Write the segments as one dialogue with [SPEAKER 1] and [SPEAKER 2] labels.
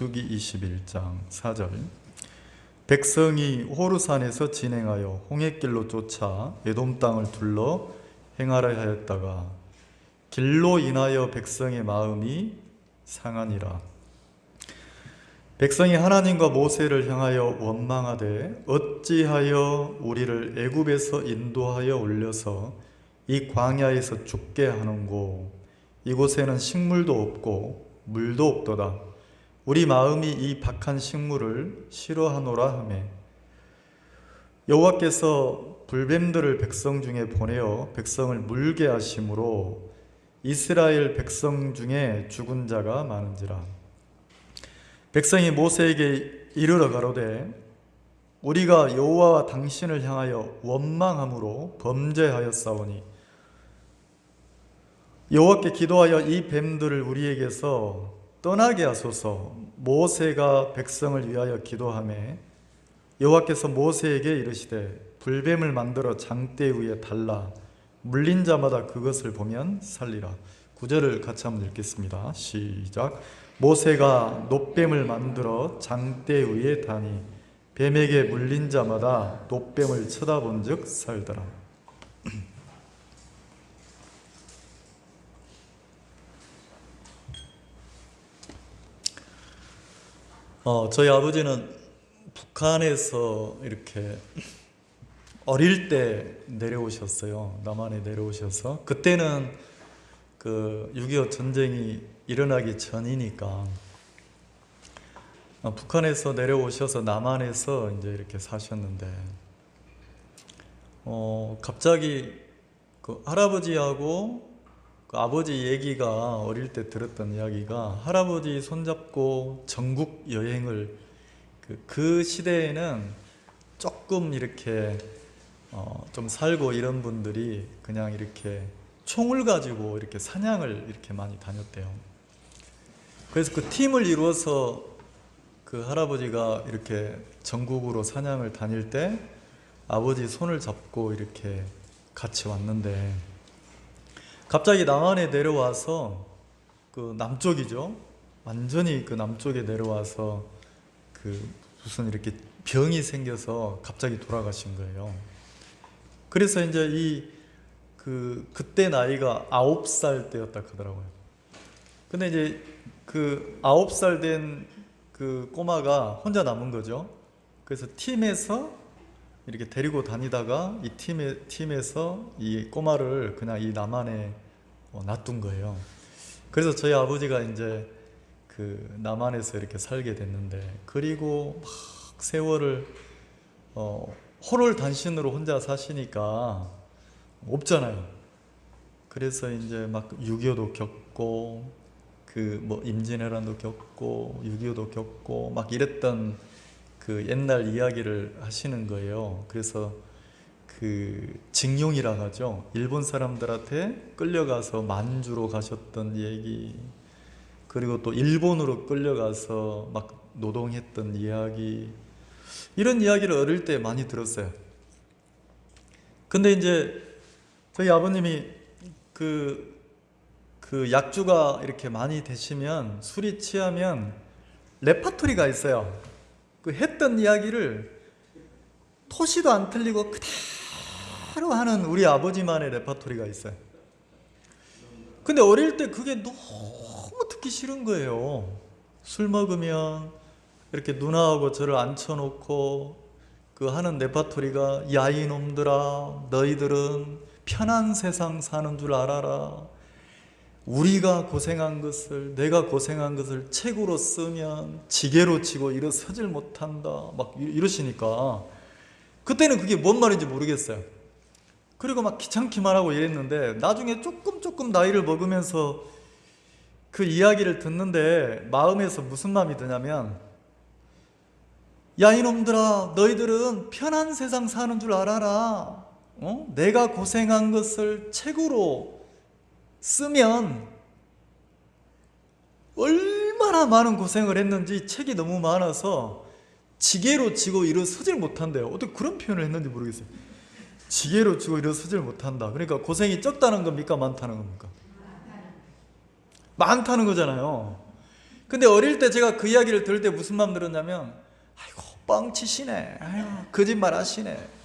[SPEAKER 1] 민수기 21장 4절. 백성이 호르산에서 진행하여 홍해길로 쫓아 에돔 땅을 둘러 행하려 하였다가 길로 인하여 백성의 마음이 상하니라. 백성이 하나님과 모세를 향하여 원망하되 어찌하여 우리를 애굽에서 인도하여 올려서 이 광야에서 죽게 하는고, 이곳에는 식물도 없고 물도 없도다. 우리 마음이 이 박한 식물을 싫어하노라 하매, 여호와께서 불뱀들을 백성 중에 보내어 백성을 물게 하심으로 이스라엘 백성 중에 죽은 자가 많은지라. 백성이 모세에게 이르러 가로되 우리가 여호와와 당신을 향하여 원망함으로 범죄하였사오니 여호와께 기도하여 이 뱀들을 우리에게서 떠나게 하소서. 모세가 백성을 위하여 기도하매 여호와께서 모세에게 이르시되 불뱀을 만들어 장대 위에 달라 물린 자마다 그것을 보면 살리라. 9절을 같이 한번 읽겠습니다. 시작. 모세가 놋뱀을 만들어 장대 위에 다니 뱀에게 물린 자마다 놋뱀을 쳐다본 즉 살더라. 저희 아버지는 북한에서 이렇게 어릴 때 내려오셨어요. 남한에 내려오셔서. 그때는 그 6.25 전쟁이 일어나기 전이니까 북한에서 내려오셔서 남한에서 이제 이렇게 사셨는데, 갑자기 그 할아버지하고 그 아버지 얘기가, 어릴 때 들었던 이야기가, 할아버지 손잡고 전국 여행을 그 시대에는 조금 이렇게 좀 살고 이런 분들이 그냥 이렇게 총을 가지고 이렇게 사냥을 이렇게 많이 다녔대요. 그래서 그 팀을 이루어서 그 할아버지가 이렇게 전국으로 사냥을 다닐 때 아버지 손을 잡고 이렇게 같이 왔는데, 갑자기 남한에 내려와서, 그 남쪽이죠, 완전히 그 남쪽에 내려와서 그 무슨 이렇게 병이 생겨서 갑자기 돌아가신 거예요. 그래서 이제 그때 나이가 9살 때였다 하더라고요. 근데 이제 그 9살 된 그 꼬마가 혼자 남은 거죠. 그래서 팀에서 이렇게 데리고 다니다가 이 팀에서 이 꼬마를 그냥 이 남한에 놔둔 거예요. 그래서 저희 아버지가 이제 그 남한에서 이렇게 살게 됐는데, 그리고 막 세월을 호롤단신으로 혼자 사시니까 없잖아요. 그래서 이제 막 6.25도 겪고 그 뭐 임진왜란도 겪고 6.25도 겪고 막 이랬던 그 옛날 이야기를 하시는 거예요. 그래서 그 징용이라고 하죠. 일본 사람들한테 끌려가서 만주로 가셨던 얘기, 그리고 또 일본으로 끌려가서 막 노동했던 이야기, 이런 이야기를 어릴 때 많이 들었어요. 근데 이제 저희 아버님이 그 약주가 이렇게 많이 되시면, 술이 취하면 레파토리가 있어요. 그 했던 이야기를 토시도 안 틀리고 그대로 하는 우리 아버지만의 레파토리가 있어요. 근데 어릴 때 그게 너무 듣기 싫은 거예요. 술 먹으면 이렇게 누나하고 저를 앉혀놓고 그 하는 레파토리가, 야 이놈들아 너희들은 편한 세상 사는 줄 알아라. 우리가 고생한 것을, 내가 고생한 것을 책으로 쓰면 지게로 치고 일어서질 못한다, 막 이러시니까 그때는 그게 뭔 말인지 모르겠어요. 그리고 막 귀찮기만 하고 이랬는데, 나중에 조금 나이를 먹으면서 그 이야기를 듣는데 마음에서 무슨 마음이 드냐면, 야 이놈들아 너희들은 편한 세상 사는 줄 알아라. 내가 고생한 것을 책으로 쓰면 얼마나 많은 고생을 했는지 책이 너무 많아서 지게로 지고 일어서질 못한대요. 어떻게 그런 표현을 했는지 모르겠어요. 지게로 지고 일어서질 못한다. 그러니까 고생이 적다는 겁니까? 많다는 겁니까? 많다는 거잖아요. 근데 어릴 때 제가 그 이야기를 들을 때 무슨 마음 들었냐면, 아이고 뻥치시네, 아이고 거짓말 하시네,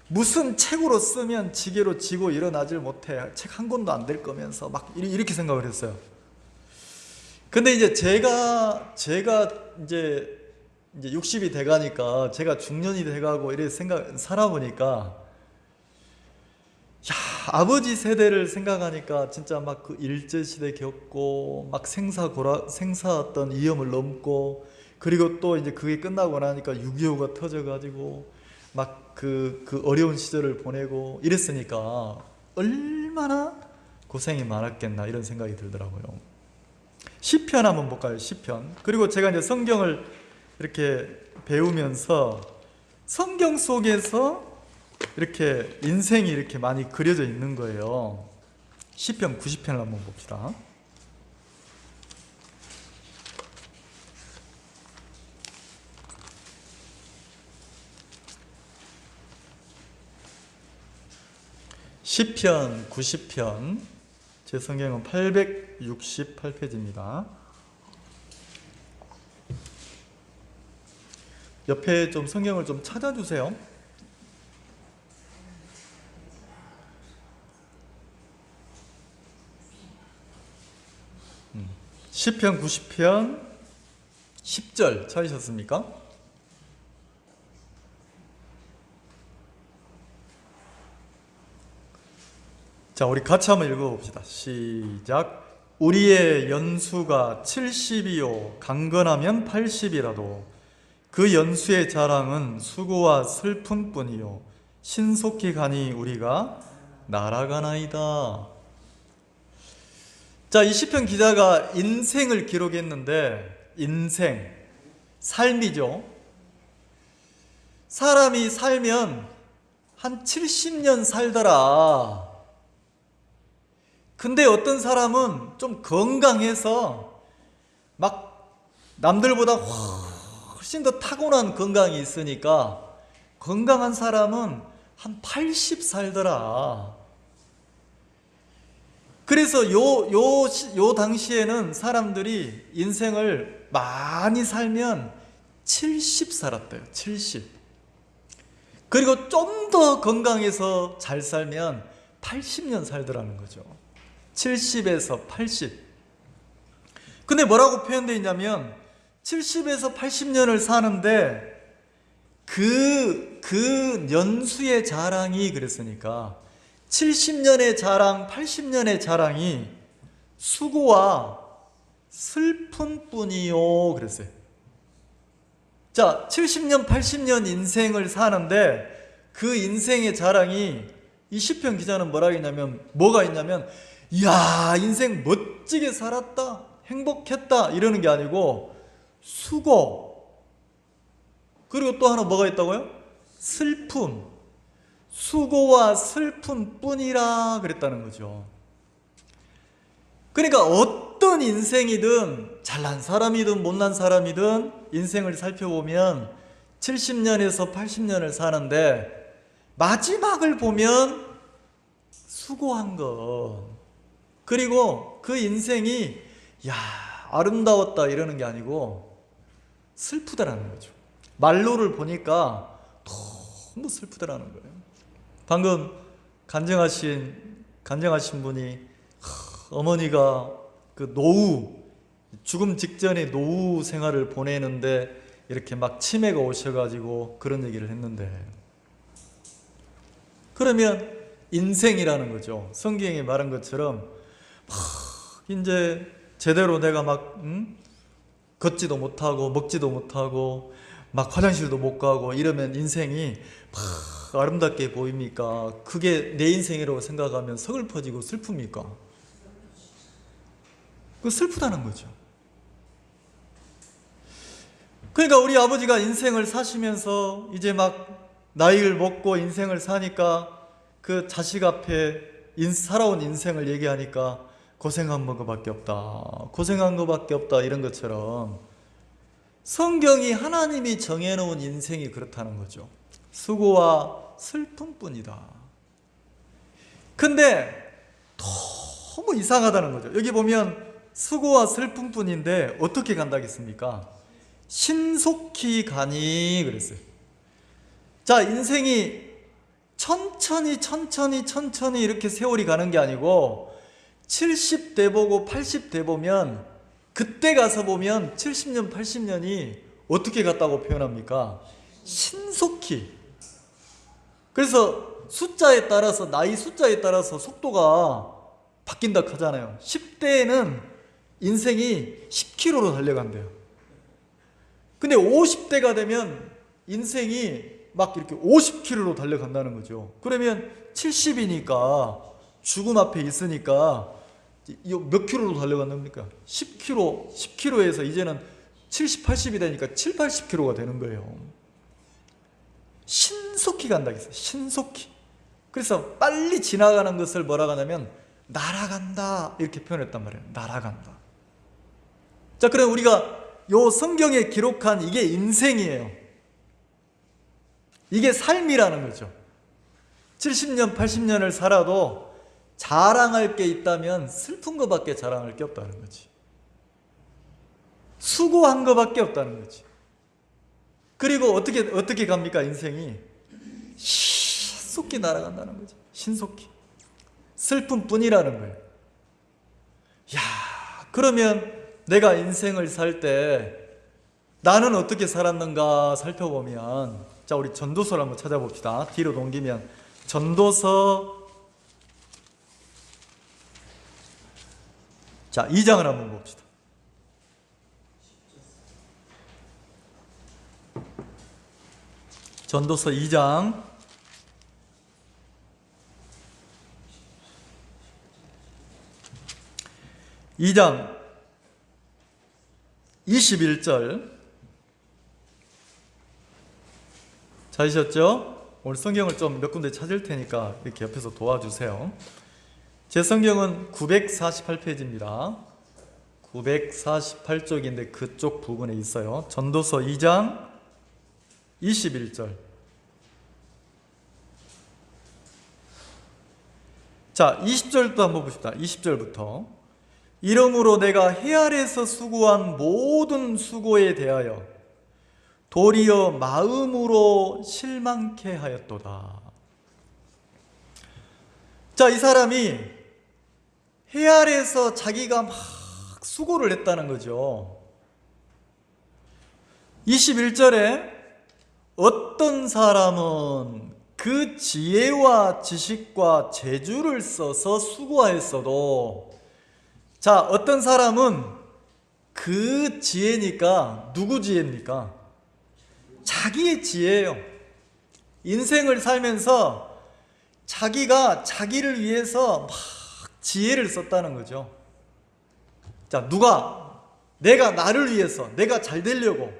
[SPEAKER 1] 무슨 책으로 쓰면 지게로 지고 일어나질 못해, 책 한 권도 안 될 거면서 막 이렇게 생각을 했어요. 근데 이제 제가 이제 60이 돼가니까, 제가 중년이 돼가고 이렇게 살아보니까, 야, 아버지 세대를 생각하니까 진짜 막 그 일제시대 겪고, 막 생사 어떤 위험을 넘고, 그리고 또 이제 그게 끝나고 나니까 6.25가 터져가지고, 막 그 어려운 시절을 보내고 이랬으니까, 얼마나 고생이 많았겠나, 이런 생각이 들더라고요. 시편 한번 볼까요? 시편. 그리고 제가 이제 성경을 이렇게 배우면서 성경 속에서 이렇게 인생이 이렇게 많이 그려져 있는 거예요. 시편 90편을 한번 봅시다. 시편 90편, 제 성경은 868페이지입니다. 옆에 좀 성경을 좀 찾아주세요. 시편 90편 10절 찾으셨습니까? 자, 우리 같이 한번 읽어봅시다. 시작. 우리의 연수가 70이요 강건하면 80이라도 그 연수의 자랑은 수고와 슬픔뿐이요 신속히 가니 우리가 날아가나이다. 자, 이 시편 기자가 인생을 기록했는데, 인생, 삶이죠. 사람이 살면 한 70년 살더라. 근데 어떤 사람은 좀 건강해서 막 남들보다 훨씬 더 타고난 건강이 있으니까 건강한 사람은 한 80 살더라. 그래서 요 당시에는 사람들이 인생을 많이 살면 70 살았대요. 70. 그리고 좀 더 건강해서 잘 살면 80년 살더라는 거죠. 70에서 80. 근데 뭐라고 표현되어 있냐면 70에서 80년을 사는데 그 연수의 자랑이, 그랬으니까 70년의 자랑, 80년의 자랑이 수고와 슬픔뿐이요 그랬어요. 자, 70년, 80년 인생을 사는데 그 인생의 자랑이, 이 시편 기자는 뭐라고 했냐면, 뭐가 있냐면, 이야, 인생 멋지게 살았다, 행복했다, 이러는 게 아니고 수고, 그리고 또 하나 뭐가 있다고요? 슬픔. 수고와 슬픔뿐이라 그랬다는 거죠. 그러니까 어떤 인생이든, 잘난 사람이든 못난 사람이든 인생을 살펴보면 70년에서 80년을 사는데 마지막을 보면 수고한 것, 그리고 그 인생이 야 아름다웠다 이러는 게 아니고 슬프다라는 거죠. 말로를 보니까 너무 슬프다라는 거예요. 방금 간증하신 분이 어머니가 그 노후, 죽음 직전에 노후 생활을 보내는데 이렇게 막 치매가 오셔가지고 그런 얘기를 했는데, 그러면 인생이라는 거죠. 성경에 말한 것처럼 막 이제 제대로 내가 막 걷지도 못하고 먹지도 못하고 막 화장실도 못 가고 이러면 인생이 막 아름답게 보입니까? 그게 내 인생이라고 생각하면 서글퍼지고 슬픕니까? 그 슬프다는 거죠. 그러니까 우리 아버지가 인생을 사시면서 이제 막 나이를 먹고 인생을 사니까 그 자식 앞에 살아온 인생을 얘기하니까 고생한 것밖에 없다, 고생한 것밖에 없다, 이런 것처럼 성경이, 하나님이 정해놓은 인생이 그렇다는 거죠. 수고와 슬픔뿐이다. 근데 너무 이상하다는 거죠. 여기 보면 수고와 슬픔뿐인데 어떻게 간다겠습니까? 신속히 가니 그랬어요. 자, 인생이 천천히 이렇게 세월이 가는 게 아니고 70대 보고 80대 보면 그때 가서 보면 70년, 80년이 어떻게 갔다고 표현합니까? 신속히. 그래서 숫자에 따라서, 나이 숫자에 따라서 속도가 바뀐다 하잖아요. 10대에는 인생이 10km로 달려간대요. 근데 50대가 되면 인생이 막 이렇게 50km로 달려간다는 거죠. 그러면 70이니까 죽음 앞에 있으니까 몇 킬로로 달려간다는 겁니까? 10km, 10km에서 이제는 70, 80이 되니까 7, 80km가 되는 거예요. 신속히 간다 했어요. 신속히. 그래서 빨리 지나가는 것을 뭐라고 하냐면 날아간다 이렇게 표현했단 말이에요. 날아간다. 자, 그럼 우리가 요 성경에 기록한 이게 인생이에요. 이게 삶이라는 거죠. 70년, 80년을 살아도 자랑할 게 있다면 슬픈 것밖에 자랑할 게 없다는 거지. 수고한 것밖에 없다는 거지. 그리고 어떻게 갑니까? 인생이 신속히 날아간다는 거지. 신속히. 슬픔뿐이라는 거예요. 야, 그러면 내가 인생을 살 때 나는 어떻게 살았는가 살펴보면, 자, 우리 전도서를 한번 찾아봅시다. 뒤로 넘기면 전도서, 자, 2장을 한번 봅시다. 전도서 2장 21절. 찾으셨죠? 오늘 성경을 좀 몇 군데 찾을 테니까 이렇게 옆에서 도와주세요. 제 성경은 948페이지입니다. 948쪽인데 그쪽 부분에 있어요. 전도서 2장 21절. 자, 20절도 한번 봅시다. 20절부터. 이러므로 내가 해 아래서 수고한 모든 수고에 대하여 도리어 마음으로 실망케 하였도다. 자, 이 사람이 해 아래서 자기가 막 수고를 했다는 거죠. 21절에 어떤 사람은 그 지혜와 지식과 재주를 써서 수고하였어도, 자, 어떤 사람은 그 지혜니까, 누구 지혜입니까? 자기의 지혜예요. 인생을 살면서 자기가 자기를 위해서 막 지혜를 썼다는 거죠. 자, 내가 나를 위해서, 내가 잘 되려고,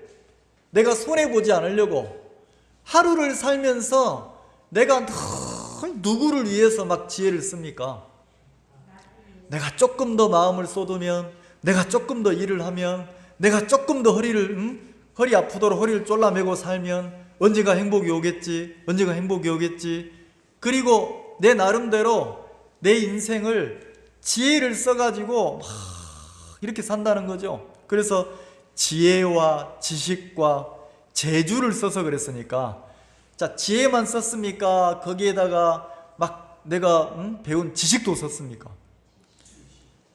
[SPEAKER 1] 내가 손해보지 않으려고 하루를 살면서 내가 늘 누구를 위해서 막 지혜를 씁니까? 내가 조금 더 마음을 쏟으면, 내가 조금 더 일을 하면, 내가 조금 더 허리 아프도록 허리를 졸라매고 살면 언젠가 행복이 오겠지, 언젠가 행복이 오겠지. 그리고 내 나름대로 내 인생을 지혜를 써가지고 막 이렇게 산다는 거죠. 그래서 지혜와 지식과 재주를 써서 그랬으니까, 자, 지혜만 썼습니까? 거기에다가 막 내가 배운 지식도 썼습니까?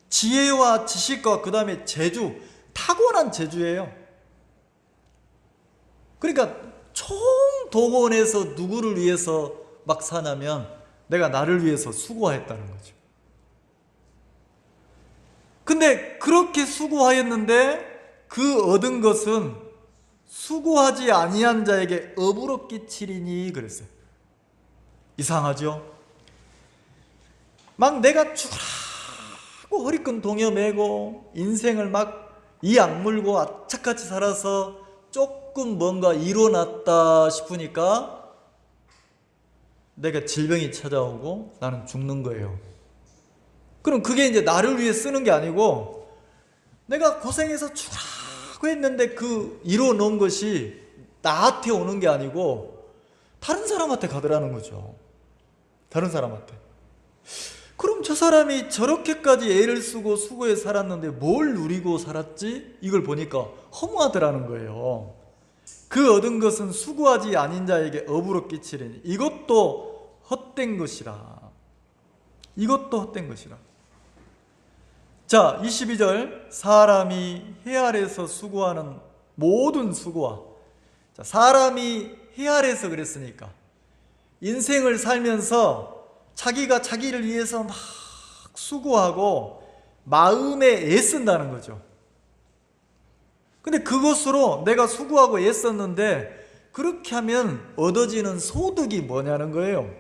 [SPEAKER 1] 지혜와 지식과 그 다음에 재주, 타고난 재주예요. 그러니까 총동원해서 누구를 위해서 막 사냐면 내가 나를 위해서 수고했다는 거죠. 근데 그렇게 수고하였는데 그 얻은 것은 수고하지 아니한 자에게 업으로 끼치리니 그랬어요. 이상하죠? 막 내가 죽으라고 허리끈 동여매고 인생을 막 이 악물고 악착같이 살아서 조금 뭔가 이뤄놨다 싶으니까 내가 질병이 찾아오고 나는 죽는 거예요. 그럼 그게 이제 나를 위해 쓰는 게 아니고 내가 고생해서 죽으라고 했는데 그 이뤄놓은 것이 나한테 오는 게 아니고 다른 사람한테 가더라는 거죠. 다른 사람한테. 그럼 저 사람이 저렇게까지 애를 쓰고 수고해 살았는데 뭘 누리고 살았지? 이걸 보니까 허무하더라는 거예요. 그 얻은 것은 수고하지 아닌 자에게 업으로 끼치리니 이것도 헛된 것이라. 이것도 헛된 것이라. 자, 22절. 사람이 해 아래서 수고하는 모든 수고와, 자, 사람이 해 아래서 그랬으니까 인생을 살면서 자기가 자기를 위해서 막 수고하고 마음에 애쓴다는 거죠. 근데 그것으로 내가 수고하고 애썼는데 그렇게 하면 얻어지는 소득이 뭐냐는 거예요.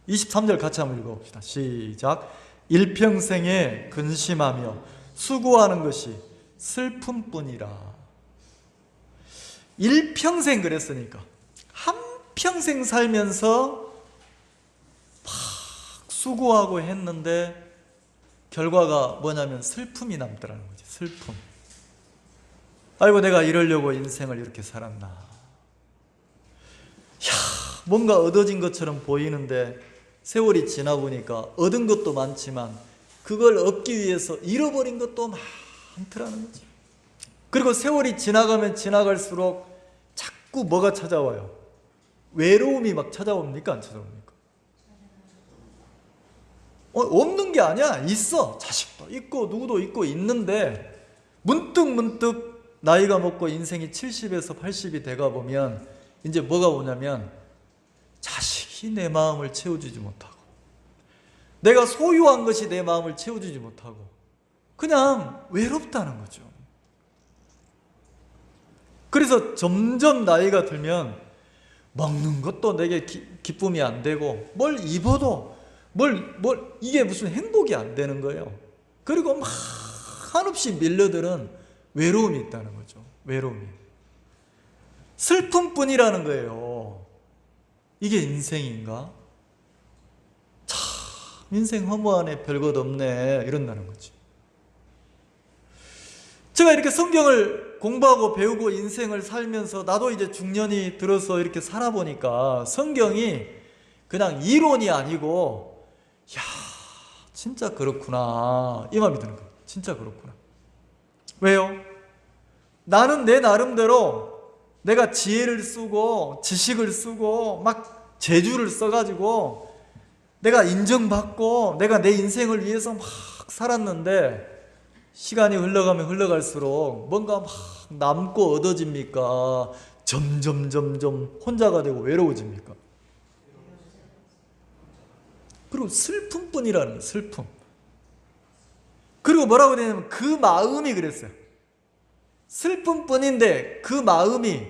[SPEAKER 1] 23절 같이 한번 읽어봅시다. 시작. 일평생에 근심하며 수고하는 것이 슬픔뿐이라. 일평생 그랬으니까 한평생 살면서 막 수고하고 했는데 결과가 뭐냐면 슬픔이 남더라는 거지. 슬픔. 아이고 내가 이러려고 인생을 이렇게 살았나. 뭔가 얻어진 것처럼 보이는데 세월이 지나 보니까 얻은 것도 많지만 그걸 얻기 위해서 잃어버린 것도 많더라는 거지. 그리고 세월이 지나가면 지나갈수록 자꾸 뭐가 찾아와요? 외로움이 막 찾아옵니까? 안 찾아옵니까? 없는 게 아니야. 있어. 자식도 있고 누구도 있고 있는데 문득 나이가 먹고 인생이 70에서 80이 돼가 보면 이제 뭐가 오냐면 자식이 내 마음을 채워주지 못하고 내가 소유한 것이 내 마음을 채워주지 못하고 그냥 외롭다는 거죠. 그래서 점점 나이가 들면 먹는 것도 내게 기쁨이 안 되고 뭘 입어도 이게 무슨 행복이 안 되는 거예요. 그리고 막 한없이 밀려드는 외로움이 있다는 거죠. 외로움이. 슬픔뿐이라는 거예요. 이게 인생인가? 참 인생 허무하네, 별것 없네, 이런다는 거지. 제가 이렇게 성경을 공부하고 배우고 인생을 살면서 나도 이제 중년이 들어서 이렇게 살아보니까 성경이 그냥 이론이 아니고 야 진짜 그렇구나 이 마음이 드는 거예요. 진짜 그렇구나. 왜요? 나는 내 나름대로 내가 지혜를 쓰고 지식을 쓰고 막 재주를 써가지고 내가 인정받고 내가 내 인생을 위해서 막 살았는데 시간이 흘러가면 흘러갈수록 뭔가 막 남고 얻어집니까? 점점 혼자가 되고 외로워집니까? 그리고 슬픔뿐이라는 슬픔. 그리고 뭐라고 되냐면 그 마음이 그랬어요. 슬픔뿐인데 그 마음이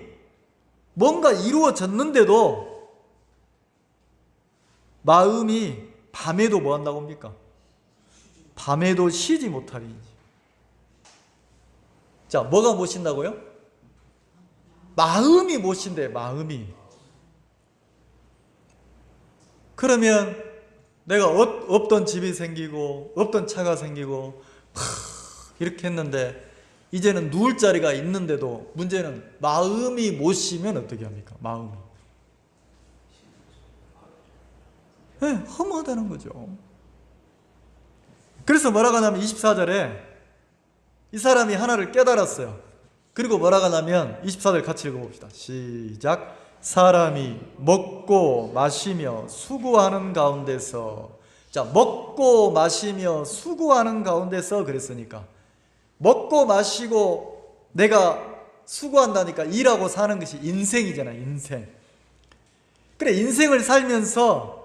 [SPEAKER 1] 뭔가 이루어졌는데도 마음이 밤에도 뭐 한다고 합니까? 밤에도 쉬지 못하리니. 자, 뭐가 못 쉰다고요? 마음이 못 쉰대, 마음이. 그러면 내가 없던 집이 생기고 없던 차가 생기고 이렇게 했는데 이제는 누울 자리가 있는데도 문제는 마음이 못 쉬면 어떻게 합니까? 마음이. 네, 허무하다는 거죠. 그래서 뭐라고 하냐면 24절에 이 사람이 하나를 깨달았어요. 그리고 뭐라고 하냐면 24절 같이 읽어봅시다. 시작. 사람이 먹고 마시며 수고하는 가운데서, 자, 먹고 마시며 수고하는 가운데서 그랬으니까 먹고 마시고 내가 수고한다니까 일하고 사는 것이 인생이잖아. 인생. 그래, 인생을 살면서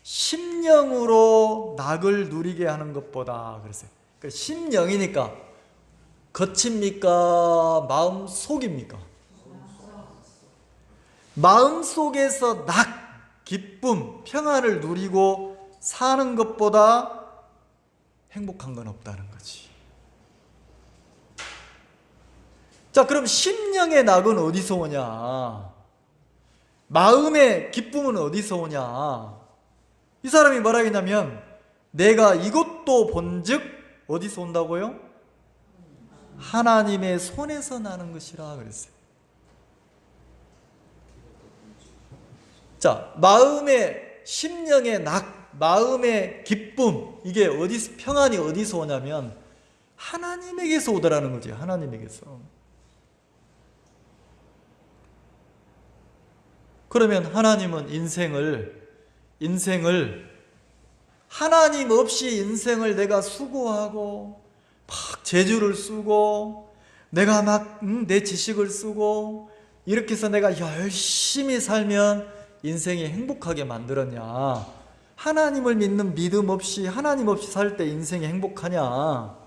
[SPEAKER 1] 심령으로 낙을 누리게 하는 것보다 그랬어요. 그러니까 심령이니까 겉입니까? 마음속입니까? 마음속에서 낙, 기쁨, 평안을 누리고 사는 것보다 행복한 건 없다는 거지. 자, 그럼 심령의 낙은 어디서 오냐? 마음의 기쁨은 어디서 오냐? 이 사람이 뭐라 했냐면 내가 이것도 본즉 어디서 온다고요? 하나님의 손에서 나는 것이라 그랬어요. 자, 마음의 심령의 낙, 마음의 기쁨, 이게 어디서, 평안이 어디서 오냐면 하나님에게서 오더라는 거지. 하나님에게서. 그러면 하나님은 인생을 하나님 없이 인생을 내가 수고하고 막 재주를 쓰고 내가 막 내 지식을 쓰고 이렇게 해서 내가 열심히 살면 인생이 행복하게 만들었냐? 하나님을 믿는 믿음 없이, 하나님 없이 살 때 인생이 행복하냐?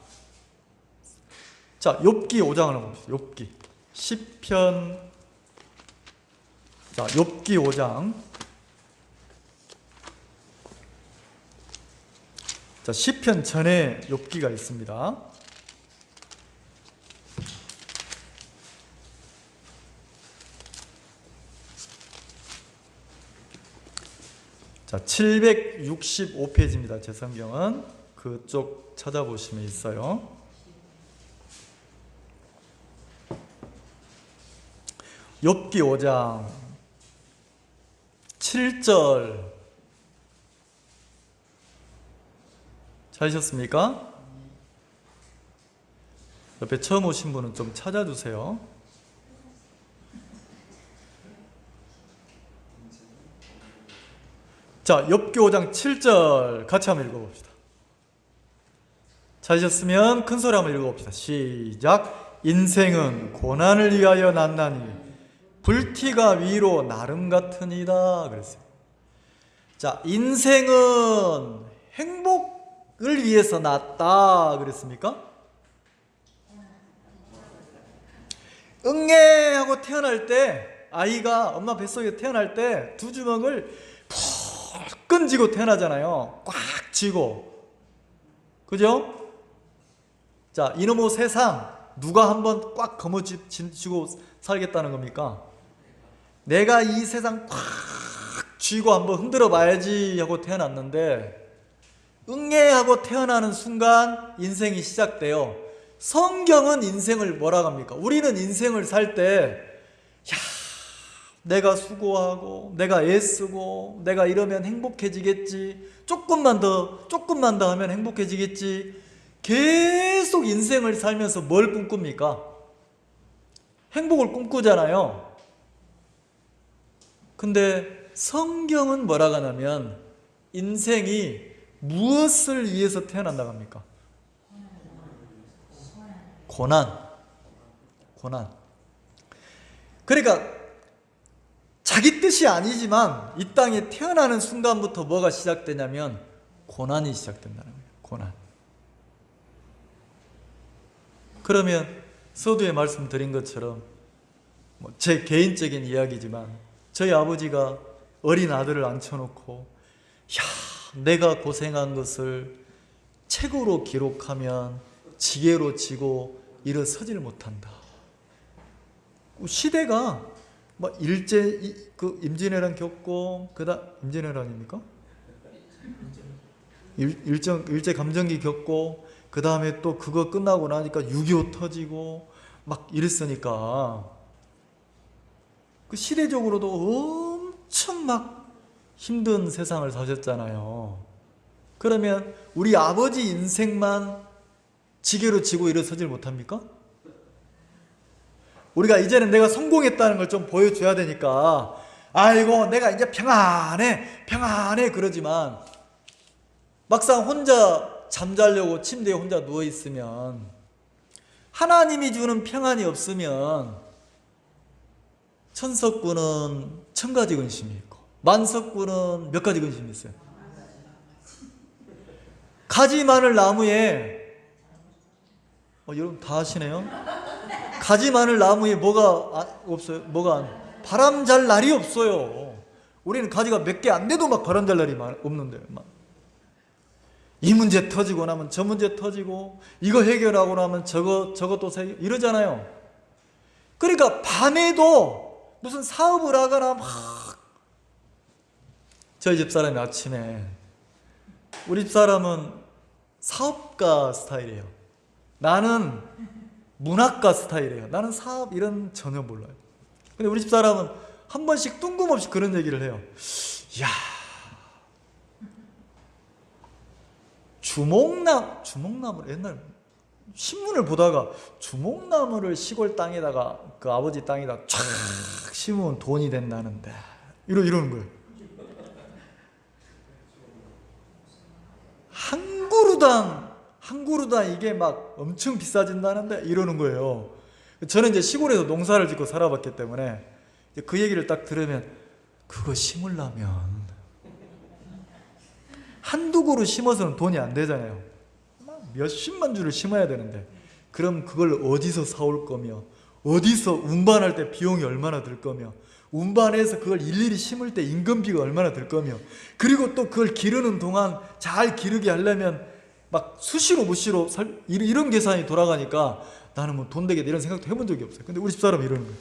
[SPEAKER 1] 자, 욥기 5장을 봅시다. 욥기 시편. 자, 욥기 5장. 자, 시편 전에 욥기가 있습니다. 자, 765페이지입니다. 제 성경은 그쪽 찾아보시면 있어요. 욥기 5장 7절 찾으셨습니까? 옆에 처음 오신 분은 좀 찾아주세요. 자, 욥기 5장 7절 같이 한번 읽어봅시다. 찾으셨으면 큰 소리 한번 읽어봅시다. 시작. 인생은 고난을 위하여 났나니 불티가 위로 나름 같으니라 그랬어요. 자, 인생은 행복을 위해서 났다 그랬습니까? 응애하고 태어날 때, 아이가 엄마 뱃속에 태어날 때 두 주먹을 푹 쥐고 태어나잖아요. 꽉 쥐고. 그죠? 자, 이놈의 세상 누가 한번 꽉 거머쥐고 살겠다는 겁니까? 내가 이 세상 꽉 쥐고 한번 흔들어 봐야지 하고 태어났는데, 응애하고 태어나는 순간 인생이 시작돼요. 성경은 인생을 뭐라고 합니까? 우리는 인생을 살 때, 야, 내가 수고하고 내가 애쓰고 내가 이러면 행복해지겠지, 조금만 더 하면 행복해지겠지, 계속 인생을 살면서 뭘 꿈꿉니까? 행복을 꿈꾸잖아요. 근데 성경은 뭐라고 하냐면 인생이 무엇을 위해서 태어난다고 합니까? 고난. 그러니까 자기 뜻이 아니지만 이 땅에 태어나는 순간부터 뭐가 시작되냐면 고난이 시작된다는 거예요. 고난. 그러면 서두에 말씀드린 것처럼 제 개인적인 이야기지만 저희 아버지가 어린 아들을 앉혀놓고, 야, 내가 고생한 것을 책으로 기록하면 지게로 지고 일어서질 못한다. 시대가 막 임진왜란 겪고, 그다음 임진왜란입니까? 일제 감정기 겪고, 그 다음에 또 그거 끝나고 나니까 6.25 터지고 막 이랬으니까 그 시대적으로도 엄청 막 힘든 세상을 사셨잖아요. 그러면 우리 아버지 인생만 지게로 지고 일어서질 못합니까? 우리가 이제는 내가 성공했다는 걸 좀 보여줘야 되니까, 아이고 내가 이제 평안해 그러지만 막상 혼자 잠자려고 침대에 혼자 누워있으면, 하나님이 주는 평안이 없으면 천석군은 1000가지 근심이 있고 만석군은 몇 가지 근심이 있어요? 가지 마늘 나무에, 여러분 다 아시네요? 가지 마늘 나무에 뭐가 없어요? 바람 잘 날이 없어요. 우리는 가지가 몇 개 안 돼도 막 바람 잘 날이 없는데, 이 문제 터지고 나면 저 문제 터지고, 이거 해결하고 나면 저것도 이러잖아요. 그러니까 밤에도 무슨 사업을 하거나 막, 저희 집사람이 아침에, 우리 집사람은 사업가 스타일이에요. 나는 문학가 스타일이에요. 나는 사업 이런 전혀 몰라요. 근데 우리 집사람은 한 번씩 뜬금없이 그런 얘기를 해요. 야, 주목나무를 옛날 신문을 보다가 주목나무를 시골 땅에다가 그 아버지 땅에다 쫙 심으면 돈이 된다는데 이러는 거예요. 한 그루당 이게 막 엄청 비싸진다는데 이러는 거예요. 저는 이제 시골에서 농사를 짓고 살아봤기 때문에 그 얘기를 딱 들으면 그거 심으려면 한두 그루 심어서는 돈이 안 되잖아요. 몇십만 주를 심어야 되는데 그럼 그걸 어디서 사올 거며 어디서 운반할 때 비용이 얼마나 들 거며 운반해서 그걸 일일이 심을 때 인건비가 얼마나 들 거며 그리고 또 그걸 기르는 동안 잘 기르게 하려면 막 수시로 무시로 이런 계산이 돌아가니까 나는 뭐 돈 되겠다 이런 생각도 해본 적이 없어요. 근데 우리 집사람이 이러는 거예요.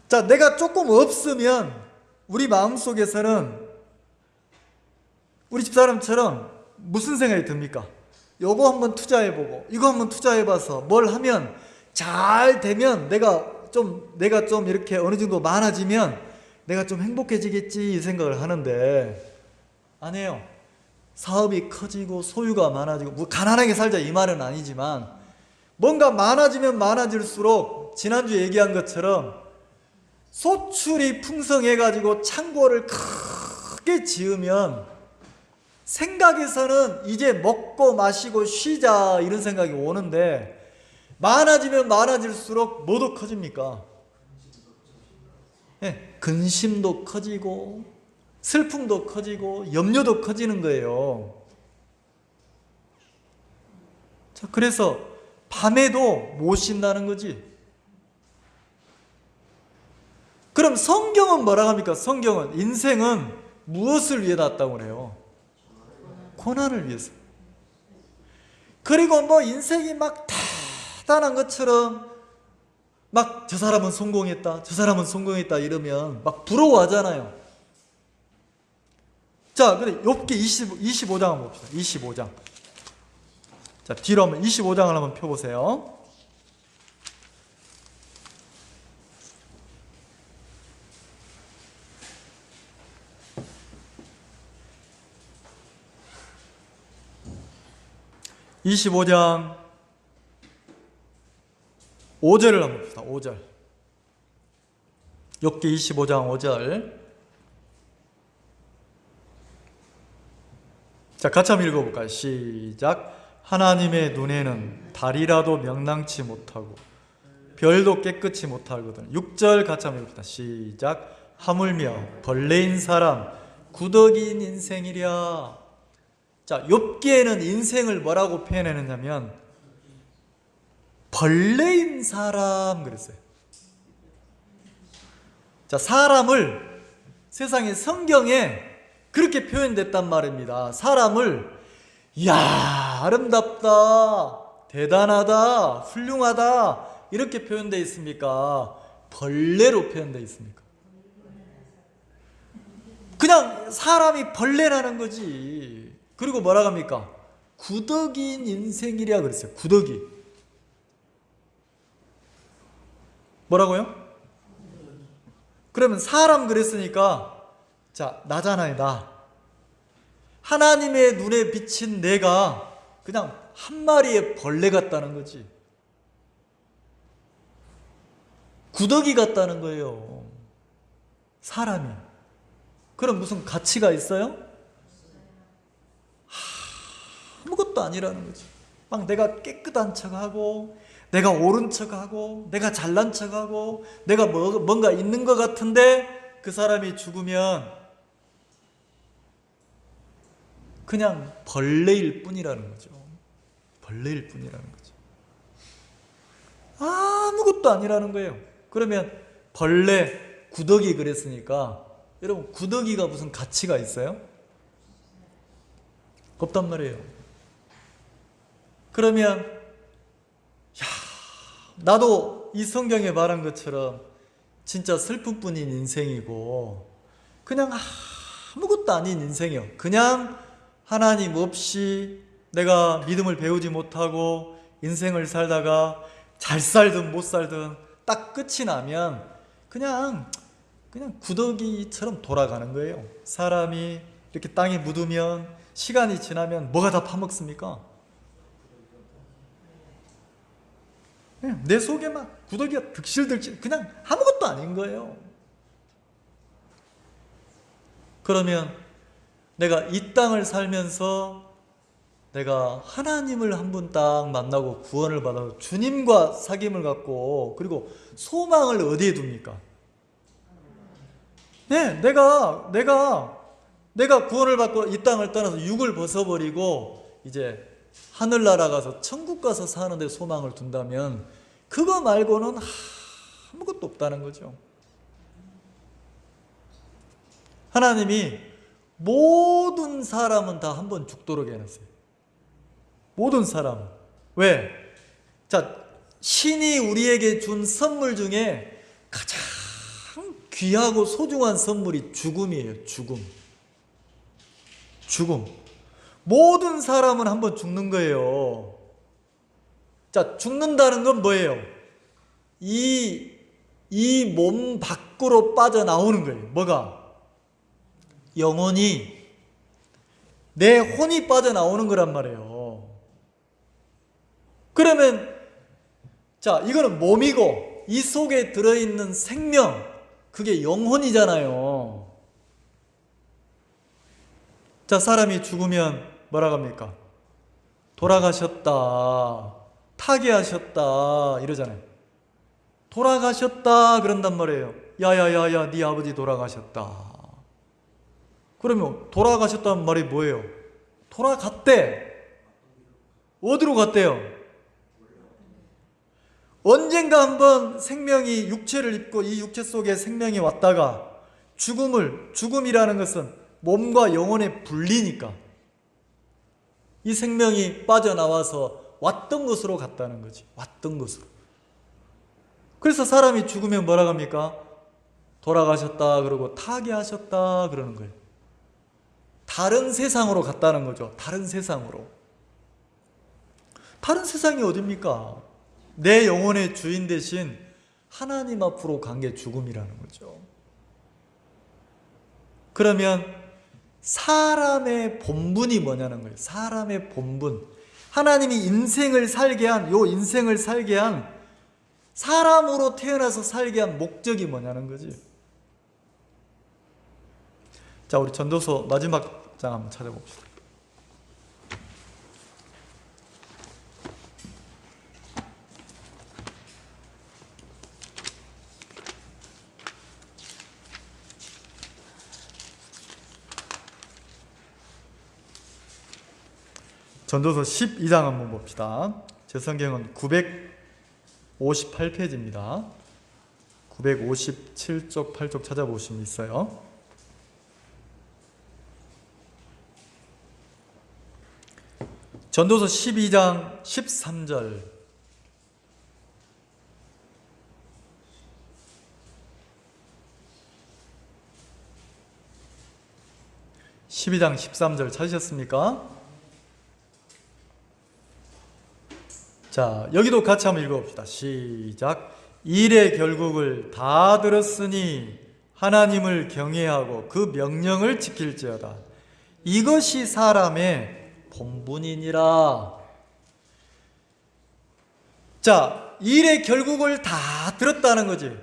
[SPEAKER 1] 자, 내가 조금 없으면 우리 마음속에서는 우리 집사람처럼 무슨 생각이 듭니까? 요거 한번 투자해보고 이거 한번 투자해봐서 뭘 하면 잘 되면 내가 좀 이렇게 어느 정도 많아지면 내가 좀 행복해지겠지 이 생각을 하는데 아니에요. 사업이 커지고 소유가 많아지고 뭐 가난하게 살자 이 말은 아니지만 뭔가 많아지면 많아질수록 지난주에 얘기한 것처럼 소출이 풍성해가지고 창고를 크게 지으면 생각에서는 이제 먹고 마시고 쉬자 이런 생각이 오는데 많아지면 많아질수록 뭐도 커집니까? 네, 근심도 커지고 슬픔도 커지고 염려도 커지는 거예요. 자, 그래서 밤에도 못 쉰다는 거지. 그럼 성경은 뭐라고 합니까? 성경은 인생은 무엇을 위해 났다고 그래요? 고난을 위해서. 그리고 뭐 인생이 막 대단한 것처럼 막 저 사람은 성공했다, 저 사람은 성공했다 이러면 막 부러워하잖아요. 자, 근데 욥기 25장 한번 봅시다. 25장. 자, 뒤로 한번 25장을 한번 펴보세요. (25장) 5절을 한번 봅시다. 5절. 욥기 25장 5절. 자, 같이 한번 읽어볼까요? 시작. 하나님의 눈에는 달이라도 명랑치 못하고 별도 깨끗이 못하거든. 6절 같이 한번 읽읍시다. 시작. 하물며 벌레인 사람 구더기인 인생이랴. 자, 욥기에는 인생을 뭐라고 표현했느냐면 벌레인 사람 그랬어요. 자, 사람을 세상의 성경에 그렇게 표현됐단 말입니다. 사람을 이야 아름답다, 대단하다, 훌륭하다 이렇게 표현되어 있습니까? 벌레로 표현되어 있습니까? 그냥 사람이 벌레라는 거지. 그리고 뭐라고 합니까? 구더기인 인생이랴 그랬어요. 구더기. 뭐라고요? 그러면 사람 그랬으니까 자, 나잖아요. 나. 하나님의 눈에 비친 내가 그냥 한 마리의 벌레 같다는 거지. 구더기 같다는 거예요. 사람이. 그럼 무슨 가치가 있어요? 아무것도 아니라는 거지. 막 내가 깨끗한 척하고 내가 옳은 척하고 내가 잘난 척하고 내가 뭔가 있는 것 같은데 그 사람이 죽으면 그냥 벌레일 뿐이라는 거죠. 벌레일 뿐이라는 거죠. 아무것도 아니라는 거예요. 그러면 벌레, 구더기 그랬으니까 여러분 구더기가 무슨 가치가 있어요? 없단 말이에요. 그러면 나도 이 성경에 말한 것처럼 진짜 슬픔뿐인 인생이고 그냥 아무것도 아닌 인생이요. 그냥 하나님 없이 내가 믿음을 배우지 못하고 인생을 살다가 잘 살든 못 살든 딱 끝이 나면 그냥 그냥 구더기처럼 돌아가는 거예요. 사람이 이렇게 땅에 묻으면 시간이 지나면 뭐가 다 파먹습니까? 내 속에 막 구더기가 득실득실 그냥 아무것도 아닌 거예요. 그러면 내가 이 땅을 살면서 내가 하나님을 한 분 딱 만나고 구원을 받아서 주님과 사귐을 갖고 그리고 소망을 어디에 둡니까? 네, 내가 구원을 받고 이 땅을 떠나서 육을 벗어버리고 이제 하늘나라 가서 천국 가서 사는데 소망을 둔다면 그거 말고는 아무것도 없다는 거죠. 하나님이 모든 사람은 다 한 번 죽도록 해놨어요. 모든 사람. 왜? 자, 신이 우리에게 준 선물 중에 가장 귀하고 소중한 선물이 죽음이에요. 죽음. 모든 사람은 한 번 죽는 거예요. 자, 죽는다는 건 뭐예요? 이 몸 밖으로 빠져나오는 거예요. 뭐가? 영혼이, 내 혼이 빠져나오는 거란 말이에요. 그러면 자, 이거는 몸이고 이 속에 들어있는 생명, 그게 영혼이잖아요. 자, 사람이 죽으면 뭐라고 합니까? 돌아가셨다, 타계하셨다 이러잖아요. 돌아가셨다 그런단 말이에요. 야야야야, 네 아버지 돌아가셨다. 그러면 돌아가셨다는 말이 뭐예요? 돌아갔대. 어디로 갔대요? 언젠가 한번 생명이 육체를 입고 이 육체 속에 생명이 왔다가 죽음이라는 것은 몸과 영혼의 분리니까 이 생명이 빠져나와서 왔던 곳으로 갔다는 거지. 왔던 곳으로. 그래서 사람이 죽으면 뭐라고 합니까? 돌아가셨다 그러고 타계하셨다 그러는 거예요. 다른 세상으로 갔다는 거죠. 다른 세상으로. 다른 세상이 어딥니까? 내 영혼의 주인 대신 하나님 앞으로 간 게 죽음이라는 거죠. 그러면 사람의 본분이 뭐냐는 거예요. 사람의 본분. 하나님이 인생을 살게 한, 인생을 살게 한, 사람으로 태어나서 살게 한 목적이 뭐냐는 거지. 자, 우리 전도서 마지막 장 한번 찾아봅시다. 전도서 12장 한번 봅시다. 제 성경은 958페이지입니다. 957쪽, 8쪽 찾아보시면 있어요. 전도서 12장 13절. 12장 13절 찾으셨습니까? 자, 여기도 같이 한번 읽어봅시다. 시작. 일의 결국을 다 들었으니 하나님을 경외하고 그 명령을 지킬지어다. 이것이 사람의 본분이니라. 자, 일의 결국을 다 들었다는 거지.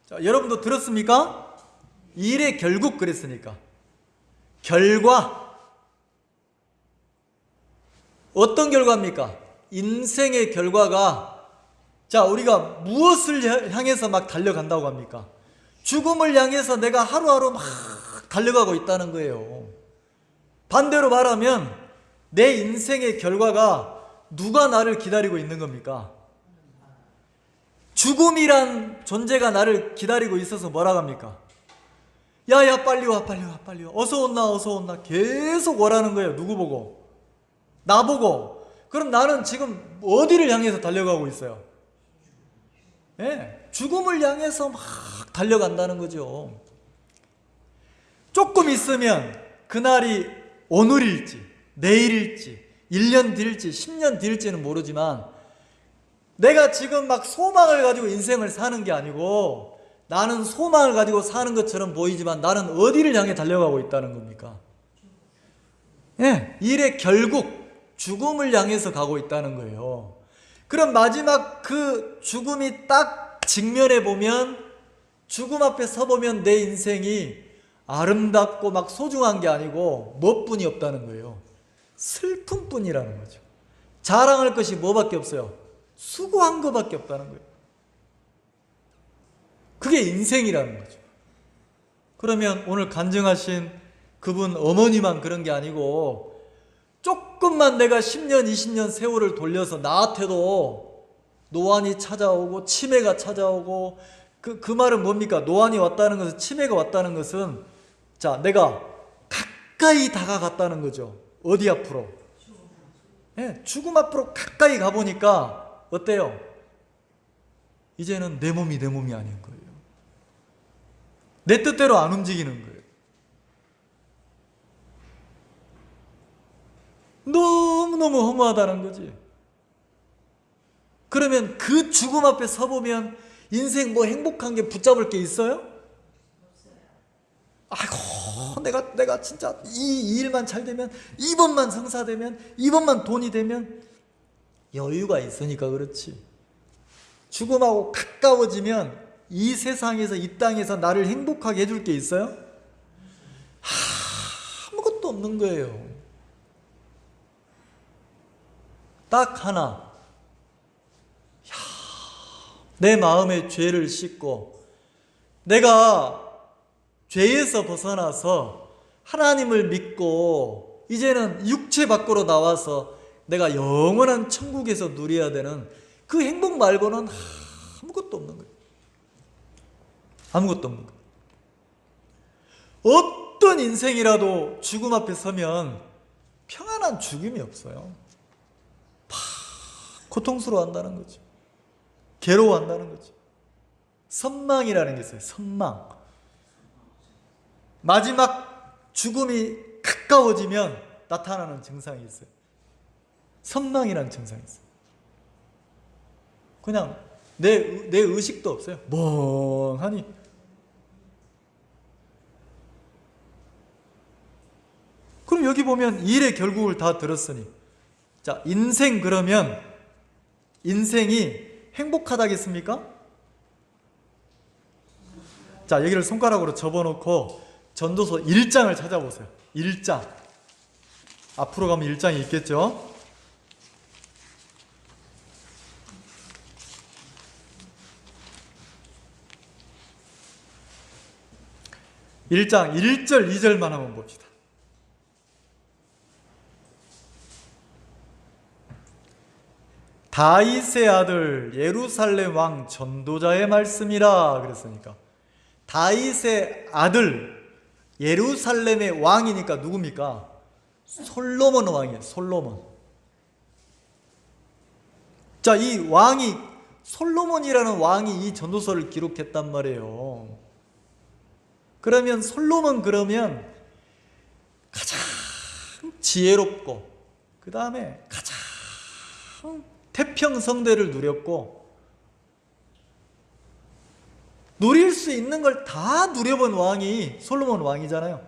[SPEAKER 1] 자, 여러분도 들었습니까? 일의 결국 그랬으니까. 결과. 어떤 결과입니까? 인생의 결과가, 자, 우리가 무엇을 향해서 막 달려간다고 합니까? 죽음을 향해서 내가 하루하루 막 달려가고 있다는 거예요. 반대로 말하면 내 인생의 결과가 누가 나를 기다리고 있는 겁니까? 죽음이란 존재가 나를 기다리고 있어서 뭐라고 합니까? 야야, 빨리 와, 빨리 와, 빨리 와. 어서 온나, 어서 온나. 계속 오라는 거예요. 누구 보고? 나보고. 그럼 나는 지금 어디를 향해서 달려가고 있어요? 네, 죽음을 향해서 막 달려간다는 거죠. 조금 있으면 그날이 오늘일지, 내일일지, 1년 뒤일지, 10년 뒤일지는 모르지만 내가 지금 막 소망을 가지고 인생을 사는 게 아니고 나는 소망을 가지고 사는 것처럼 보이지만 나는 어디를 향해 달려가고 있다는 겁니까? 예, 일의 결국 죽음을 향해서 가고 있다는 거예요. 그럼 마지막 그 죽음이 딱 직면해 보면, 죽음 앞에 서 보면 내 인생이 아름답고 막 소중한 게 아니고 뭐뿐이 없다는 거예요. 슬픔뿐이라는 거죠. 자랑할 것이 뭐밖에 없어요? 수고한 것밖에 없다는 거예요. 그게 인생이라는 거죠. 그러면 오늘 간증하신 그분 어머니만 그런 게 아니고 조금만 내가 10년, 20년 세월을 돌려서 나한테도 노안이 찾아오고 치매가 찾아오고, 그 말은 뭡니까? 노안이 왔다는 것은, 치매가 왔다는 것은, 자, 내가 가까이 다가갔다는 거죠. 어디 앞으로? 예, 죽음 앞으로 가까이 가보니까 어때요? 이제는 내 몸이 내 몸이 아닌 거예요. 내 뜻대로 안 움직이는 거예요. 너무너무 허무하다는 거지. 그러면 그 죽음 앞에 서보면 인생 뭐 행복한 게 붙잡을 게 있어요? 아이고, 내가 진짜 이 일만 잘 되면, 이번만 성사되면, 이번만 돈이 되면, 여유가 있으니까 그렇지. 죽음하고 가까워지면 이 세상에서, 이 땅에서 나를 행복하게 해줄 게 있어요? 아무것도 없는 거예요. 딱 하나, 내 마음의 죄를 씻고 내가 죄에서 벗어나서 하나님을 믿고 이제는 육체 밖으로 나와서 내가 영원한 천국에서 누려야 되는 그 행복 말고는 아무것도 없는 거예요. 아무것도 없는 거예요. 어떤 인생이라도 죽음 앞에 서면 평안한 죽음이 없어요. 고통스러워한다는 거죠. 괴로워한다는 거죠. 선망이라는 게 있어요. 선망. 마지막 죽음이 가까워지면 나타나는 증상이 있어요. 선망이라는 증상이 있어요. 그냥 내 의식도 없어요. 멍하니. 그럼 여기 보면 일의 결국을 다 들었으니, 자, 인생, 그러면 인생이 행복하다겠습니까? 자, 여기를 손가락으로 접어놓고 전도서 1장을 찾아보세요. 1장. 앞으로 가면 1장이 있겠죠? (1장) 1절 2절만 한번 봅시다. 다윗의 아들 예루살렘 왕 전도자의 말씀이라 그랬으니까, 다윗의 아들 예루살렘의 왕이니까 누굽니까? 솔로몬 왕이에요. 솔로몬. 자, 이 왕이, 솔로몬이라는 왕이 이 전도서를 기록했단 말이에요. 그러면 솔로몬, 그러면 가장 지혜롭고 그 다음에 가장 태평성대를 누렸고 누릴 수 있는 걸 다 누려본 왕이 솔로몬 왕이잖아요.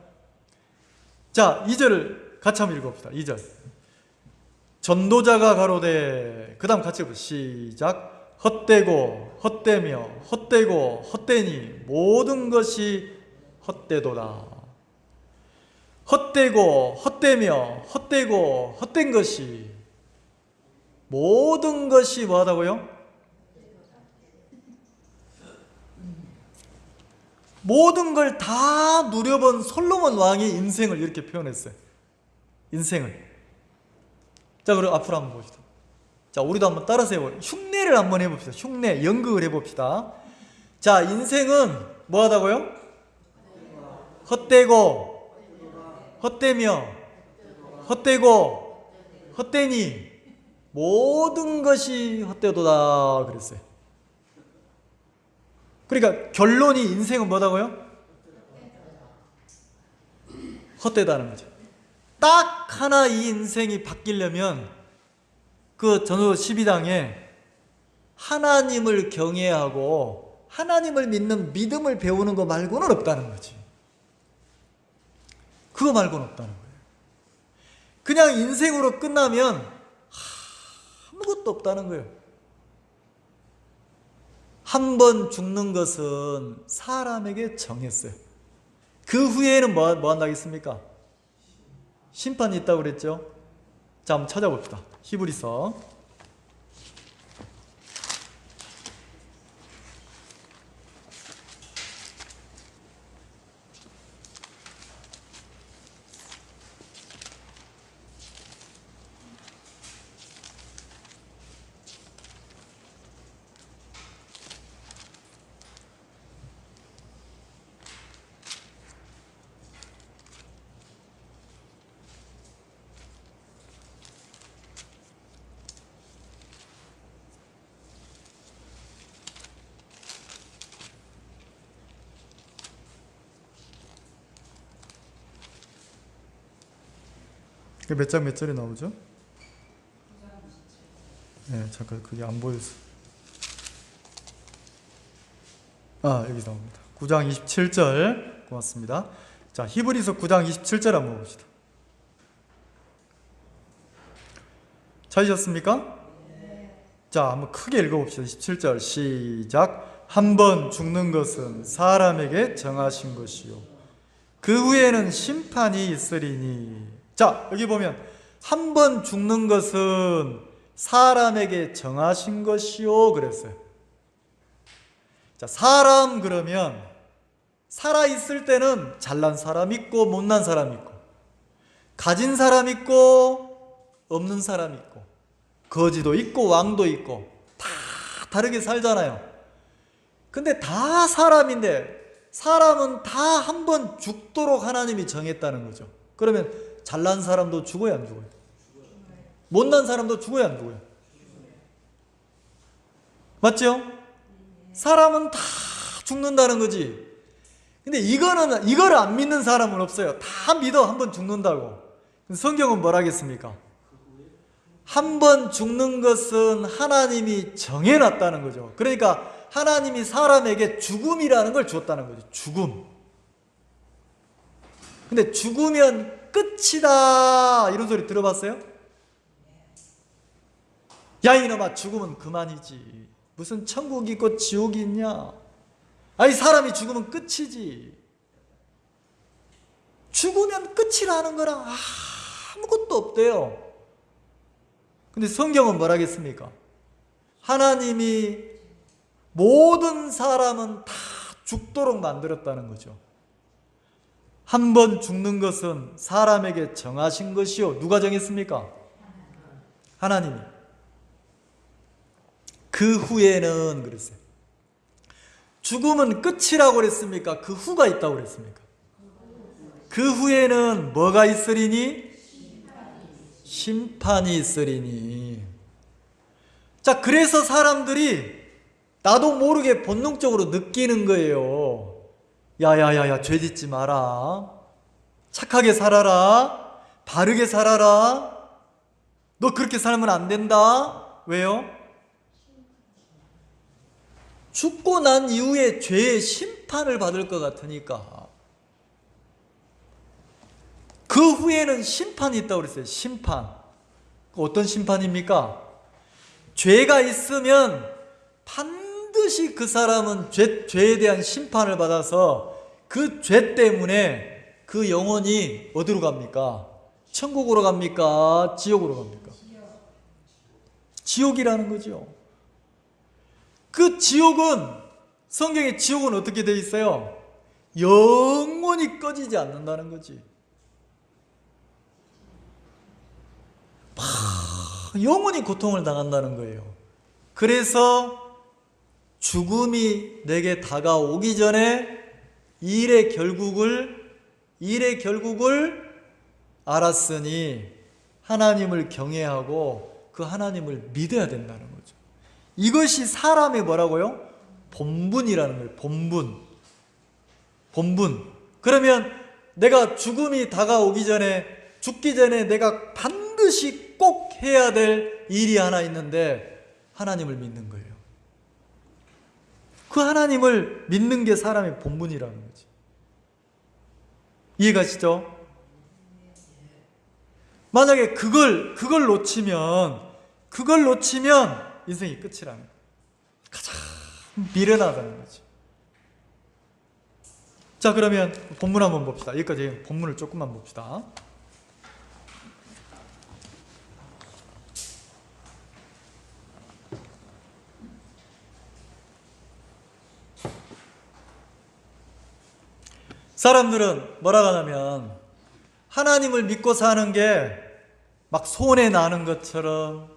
[SPEAKER 1] 자, 2절을 같이 한번 읽어봅시다. 2절. 전도자가 가로되, 그 다음 같이 해봅시다. 시작. 헛되고 헛되며 헛되고 헛되니 모든 것이 헛되도다. 헛되고 헛되며 헛되고 헛된 것이, 모든 것이 뭐하다고요? 모든 걸 다 누려본 솔로몬 왕이 인생을 이렇게 표현했어요. 인생을. 자, 그럼 앞으로 한번 봅시다. 자, 우리도 한번 따라서 해볼게요. 흉내를 한번 해봅시다. 흉내, 연극을 해봅시다. 자, 인생은 뭐하다고요? 헛되고 헛되며 헛되고 헛되니 모든 것이 헛되도다 그랬어요. 그러니까 결론이, 인생은 뭐다고요? 헛되다는 거죠. 딱 하나 이 인생이 바뀌려면 그 전도 12장에 하나님을 경외하고 하나님을 믿는 믿음을 배우는 거 말고는 없다는 거지. 그거 말고는 없다는 거예요. 그냥 인생으로 끝나면 아무것도 없다는 거예요. 한 번 죽는 것은 사람에게 정했어요. 그 후에는 뭐 한다겠습니까? 심판이 있다고 그랬죠? 자, 한번 찾아봅시다. 히브리서. 몇 장 몇 절에 나오죠? 네, 잠깐 그게 안 보여서. 여기 나옵니다. 9장 27절. 고맙습니다. 자, 히브리서 9장 27절 한번 봅시다. 찾으셨습니까? 자, 한번 크게 읽어봅시다. 27절 시작. 한 번 죽는 것은 사람에게 정하신 것이요 그 후에는 심판이 있으리니. 자, 여기 보면 한 번 죽는 것은 사람에게 정하신 것이요 그랬어요. 자, 사람 그러면 살아있을 때는 잘난 사람 있고 못난 사람 있고, 가진 사람 있고 없는 사람 있고, 거지도 있고 왕도 있고 다 다르게 살잖아요. 근데 다 사람인데 사람은 다 한 번 죽도록 하나님이 정했다는 거죠. 그러면 잘난 사람도 죽어야 안 죽어요? 못난 사람도 죽어야 안 죽어요? 맞죠? 사람은 다 죽는다는 거지. 근데 이거를 안 믿는 사람은 없어요. 다 믿어 한 번 죽는다고. 성경은 뭐라 하겠습니까? 한 번 죽는 것은 하나님이 정해놨다는 거죠. 그러니까 하나님이 사람에게 죽음이라는 걸 주었다는 거죠. 죽음. 근데 죽으면 끝이다 이런 소리 들어봤어요? 야 이놈아, 죽으면 그만이지. 무슨 천국이 있고 지옥이 있냐? 아니, 사람이 죽으면 끝이지. 죽으면 끝이라는 거랑 아무것도 없대요. 근데 성경은 뭐라 하겠습니까? 하나님이 모든 사람은 다 죽도록 만들었다는 거죠. 한 번 죽는 것은 사람에게 정하신 것이요. 누가 정했습니까? 하나님이. 그 후에는 그랬어요. 죽음은 끝이라고 그랬습니까? 그 후가 있다고 그랬습니까? 그 후에는 뭐가 있으리니? 심판이 있으리니. 자, 그래서 사람들이 나도 모르게 본능적으로 느끼는 거예요. 야야야야, 죄 짓지 마라. 착하게 살아라. 바르게 살아라. 너 그렇게 살면 안 된다. 왜요? 죽고 난 이후에 죄의 심판을 받을 것 같으니까. 그 후에는 심판이 있다고 그랬어요. 심판. 어떤 심판입니까? 죄가 있으면 반드시 그 사람은 죄에 대한 심판을 받아서 그 죄 때문에 그 영혼이 어디로 갑니까? 천국으로 갑니까? 지옥으로 갑니까? 지옥이라는 거죠. 그 지옥은, 성경에 지옥은 어떻게 되어 있어요? 영원히 꺼지지 않는다는 거지. 영원히 고통을 당한다는 거예요. 그래서 죽음이 내게 다가오기 전에 일의 결국을 알았으니 하나님을 경외하고 그 하나님을 믿어야 된다는 거죠. 이것이 사람의 뭐라고요? 본분이라는 거예요. 본분. 그러면 내가 죽음이 다가오기 전에, 죽기 전에 내가 반드시 꼭 해야 될 일이 하나 있는데 하나님을 믿는 거예요. 그 하나님을 믿는 게 사람의 본분이라는 거지. 이해가시죠? 만약에 그걸 놓치면 인생이 끝이라는 거예요. 가장 미련하다는 거지. 자, 그러면 본문 한번 봅시다. 여기까지 본문을 조금만 봅시다. 사람들은 뭐라고 하냐면 하나님을 믿고 사는 게 막 손해 나는 것처럼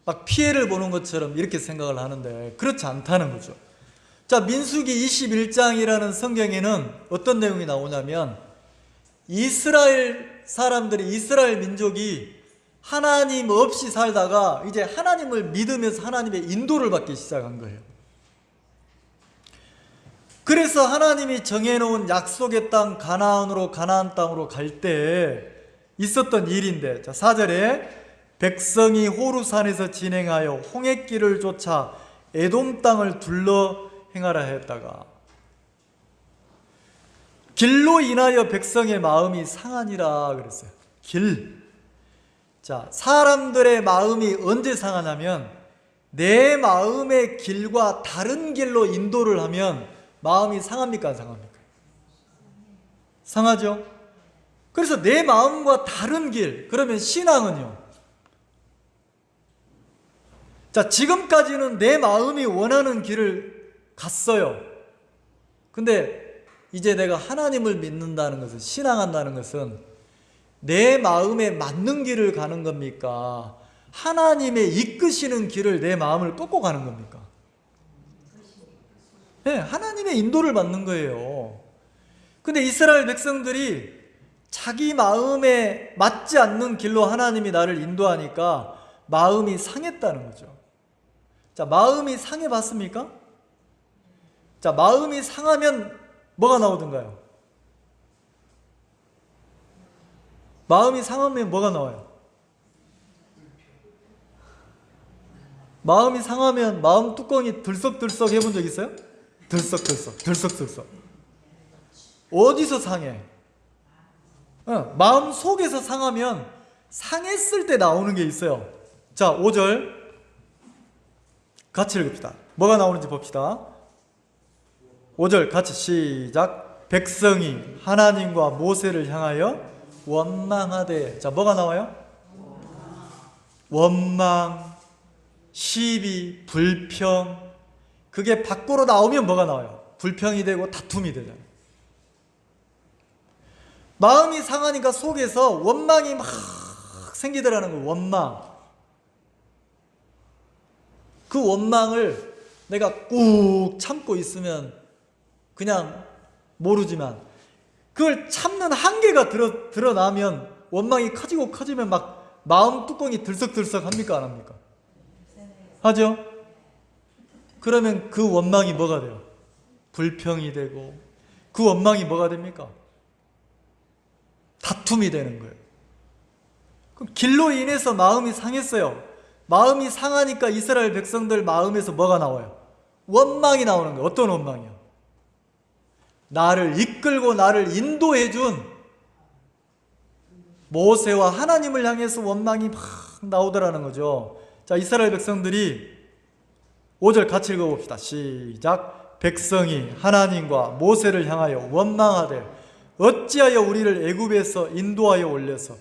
[SPEAKER 1] 막 피해를 보는 것처럼 이렇게 생각을 하는데 그렇지 않다는 거죠. 자, 민수기 21장이라는 성경에는 어떤 내용이 나오냐면 이스라엘 사람들이, 이스라엘 민족이 하나님 없이 살다가 이제 하나님을 믿으면서 하나님의 인도를 받기 시작한 거예요. 그래서 하나님이 정해놓은 약속의 땅 가나안 땅으로 갈 때 있었던 일인데, 자, 4절에 백성이 호루산에서 진행하여 홍해길을 쫓아 에돔 땅을 둘러 행하라 했다가 길로 인하여 백성의 마음이 상하니라 그랬어요. 길. 자, 사람들의 마음이 언제 상하냐면 내 마음의 길과 다른 길로 인도를 하면 마음이 상합니까? 안 상합니까? 상하죠? 그래서 내 마음과 다른 길, 그러면 신앙은요? 자, 지금까지는 내 마음이 원하는 길을 갔어요. 근데 이제 내가 하나님을 믿는다는 것은, 신앙한다는 것은 내 마음에 맞는 길을 가는 겁니까? 하나님의 이끄시는 길을 내 마음을 꺾고 가는 겁니까? 네, 하나님의 인도를 받는 거예요. 근데 이스라엘 백성들이 자기 마음에 맞지 않는 길로 하나님이 나를 인도하니까 마음이 상했다는 거죠. 자, 마음이 상해봤습니까? 자, 마음이 상하면 뭐가 나오던가요? 마음이 상하면 뭐가 나와요? 마음이 상하면 마음 뚜껑이 들썩들썩 해본 적 있어요? 들썩들썩. 어디서 상해? 마음 속에서 상하면 상했을 때 나오는 게 있어요. 자, 5절 같이 읽읍시다. 뭐가 나오는지 봅시다. 5절 같이 시작. 백성이 하나님과 모세를 향하여 원망하되. 자, 뭐가 나와요? 원망, 시비, 불평. 그게 밖으로 나오면 뭐가 나와요? 불평이 되고 다툼이 되잖아요. 마음이 상하니까 속에서 원망이 막 생기더라는 거예요. 원망. 그 원망을 내가 꾹 참고 있으면 그냥 모르지만 그걸 참는 한계가 드러나면 원망이 커지면 막 마음 뚜껑이 들썩들썩 합니까? 안 합니까? 하죠? 그러면 그 원망이 뭐가 돼요? 불평이 되고 그 원망이 뭐가 됩니까? 다툼이 되는 거예요. 그럼 길로 인해서 마음이 상했어요. 마음이 상하니까 이스라엘 백성들 마음에서 뭐가 나와요? 원망이 나오는 거예요. 어떤 원망이요? 나를 이끌고 나를 인도해 준 모세와 하나님을 향해서 원망이 막 나오더라는 거죠. 자, 이스라엘 백성들이 5절 같이 읽어봅시다. 시작. 백성이 하나님과 모세를 향하여 원망하되 어찌하여 우리를 애굽에서 인도하여 올려서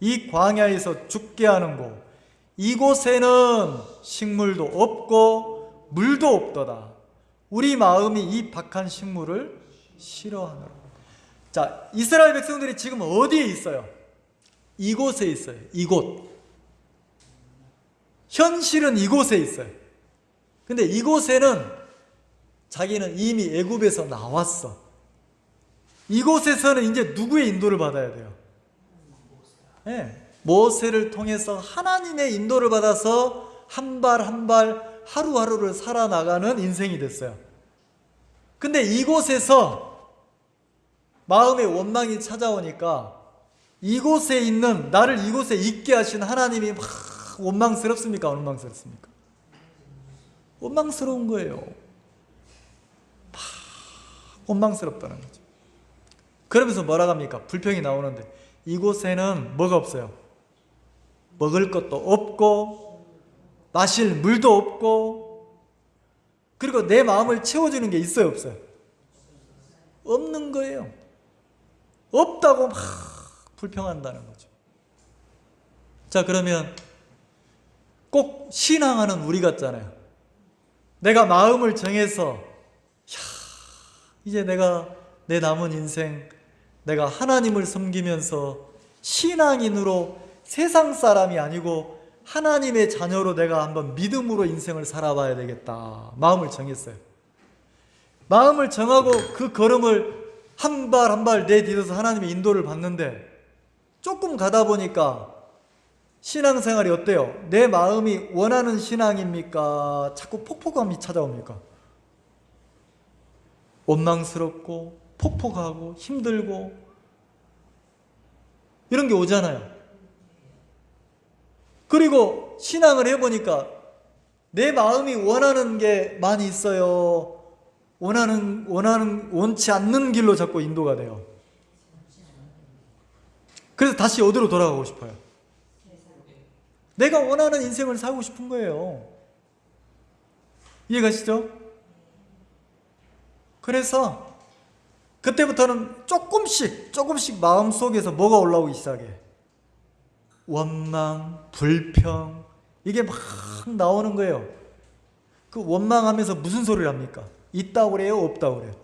[SPEAKER 1] 이 광야에서 죽게 하는고 이곳에는 식물도 없고 물도 없도다. 우리 마음이 이 박한 식물을 싫어하노라. 자, 이스라엘 백성들이 지금 어디에 있어요? 이곳에 있어요. 이곳. 현실은 이곳에 있어요. 근데 이곳에는 자기는 이미 애굽에서 나왔어. 이곳에서는 이제 누구의 인도를 받아야 돼요? 네, 모세를 통해서 하나님의 인도를 받아서 한 발 한 발 하루하루를 살아나가는 인생이 됐어요. 근데 이곳에서 마음의 원망이 찾아오니까 이곳에 있는 나를 이곳에 있게 하신 하나님이 막 원망스럽습니까? 원망스럽습니까? 원망스러운 거예요. 원망스럽다는 거죠. 그러면서 뭐라고 합니까? 불평이 나오는데 이곳에는 뭐가 없어요? 먹을 것도 없고 마실 물도 없고, 그리고 내 마음을 채워주는 게 있어요, 없어요? 없는 거예요. 없다고 막 불평한다는 거죠. 자, 그러면 꼭 신앙하는 우리 같잖아요. 내가 마음을 정해서 이제 내가 내 남은 인생 내가 하나님을 섬기면서 신앙인으로 세상 사람이 아니고 하나님의 자녀로 내가 한번 믿음으로 인생을 살아봐야 되겠다. 마음을 정했어요. 마음을 정하고 그 걸음을 한 발 한 발 내딛어서 하나님의 인도를 받는데 조금 가다 보니까 신앙생활이 어때요? 내 마음이 원하는 신앙입니까? 자꾸 폭포감이 찾아옵니까? 원망스럽고 폭폭하고 힘들고 이런 게 오잖아요. 그리고 신앙을 해보니까 내 마음이 원하는 게 많이 있어요. 원치 않는 길로 자꾸 인도가 돼요. 그래서 다시 어디로 돌아가고 싶어요? 내가 원하는 인생을 살고 싶은 거예요. 이해가시죠? 그래서 그때부터는 조금씩 마음속에서 뭐가 올라오기 시작해? 원망, 불평, 이게 막 나오는 거예요. 그 원망하면서 무슨 소리를 합니까? 있다고 그래요? 없다고 그래요?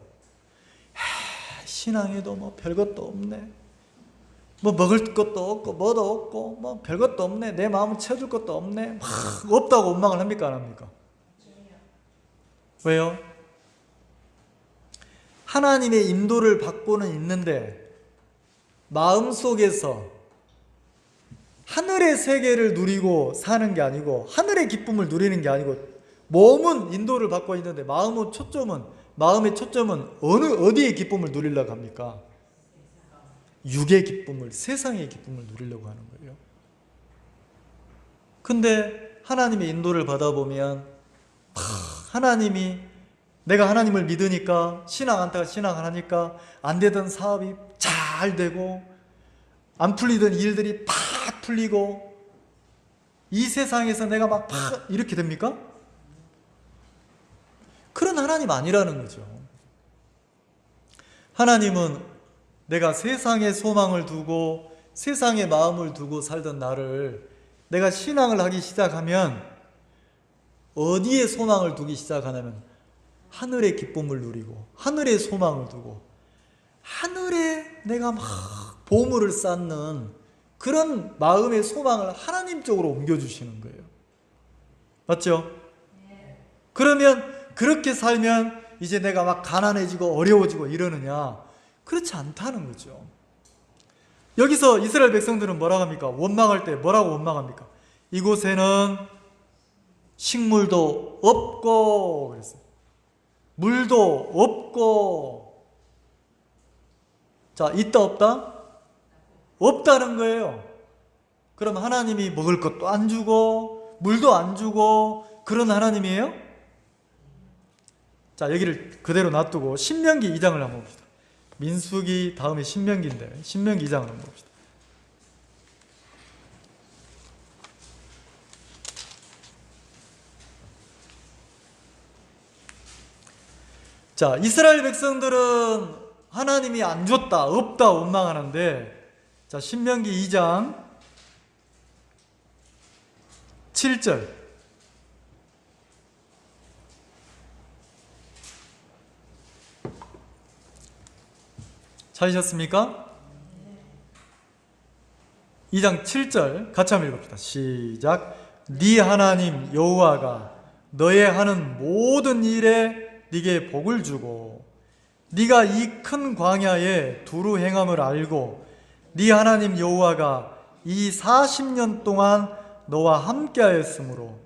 [SPEAKER 1] 신앙에도 뭐 별것도 없네. 뭐 먹을 것도 없고 뭐도 없고 뭐 별것도 없네. 내 마음을 채워줄 것도 없네. 막 없다고 원망을 합니까? 안 합니까? 왜요? 하나님의 인도를 받고는 있는데 마음속에서 하늘의 세계를 누리고 사는 게 아니고 하늘의 기쁨을 누리는 게 아니고 몸은 인도를 받고 있는데 마음의 초점은 어디의 기쁨을 누리려고 합니까? 육의 기쁨을, 세상의 기쁨을 누리려고 하는 거예요. 근데 하나님의 인도를 받아보면 내가 하나님을 믿으니까 신앙을 하니까 안 되던 사업이 잘 되고 안 풀리던 일들이 팍 풀리고 이 세상에서 내가 막 이렇게 됩니까? 그런 하나님 아니라는 거죠. 하나님은 내가 세상에 소망을 두고 세상에 마음을 두고 살던 나를 내가 신앙을 하기 시작하면 어디에 소망을 두기 시작하냐면 하늘의 기쁨을 누리고 하늘의 소망을 두고 하늘에 내가 막 보물을 쌓는 그런 마음의 소망을 하나님 쪽으로 옮겨주시는 거예요. 맞죠? 그러면 그렇게 살면 이제 내가 막 가난해지고 어려워지고 이러느냐? 그렇지 않다는 거죠. 여기서 이스라엘 백성들은 뭐라고 합니까? 원망할 때 뭐라고 원망합니까? 이곳에는 식물도 없고 그랬어요. 물도 없고. 자, 있다 없다? 없다는 거예요. 그럼 하나님이 먹을 것도 안 주고 물도 안 주고 그런 하나님이에요? 자, 여기를 그대로 놔두고 신명기 2장을 한번 봅시다. 민수기 다음에 신명기인데 신명기 2장을 한번 봅시다. 자, 이스라엘 백성들은 하나님이 안 줬다, 없다 원망하는데, 자, 신명기 2장 7절. 찾으셨습니까? 2장 7절 같이 한번 읽읍시다. 시작. 네 하나님 여호와가 너의 하는 모든 일에 네게 복을 주고 네가 이 큰 광야에 두루 행함을 알고 네 하나님 여호와가 이 40년 동안 너와 함께하였으므로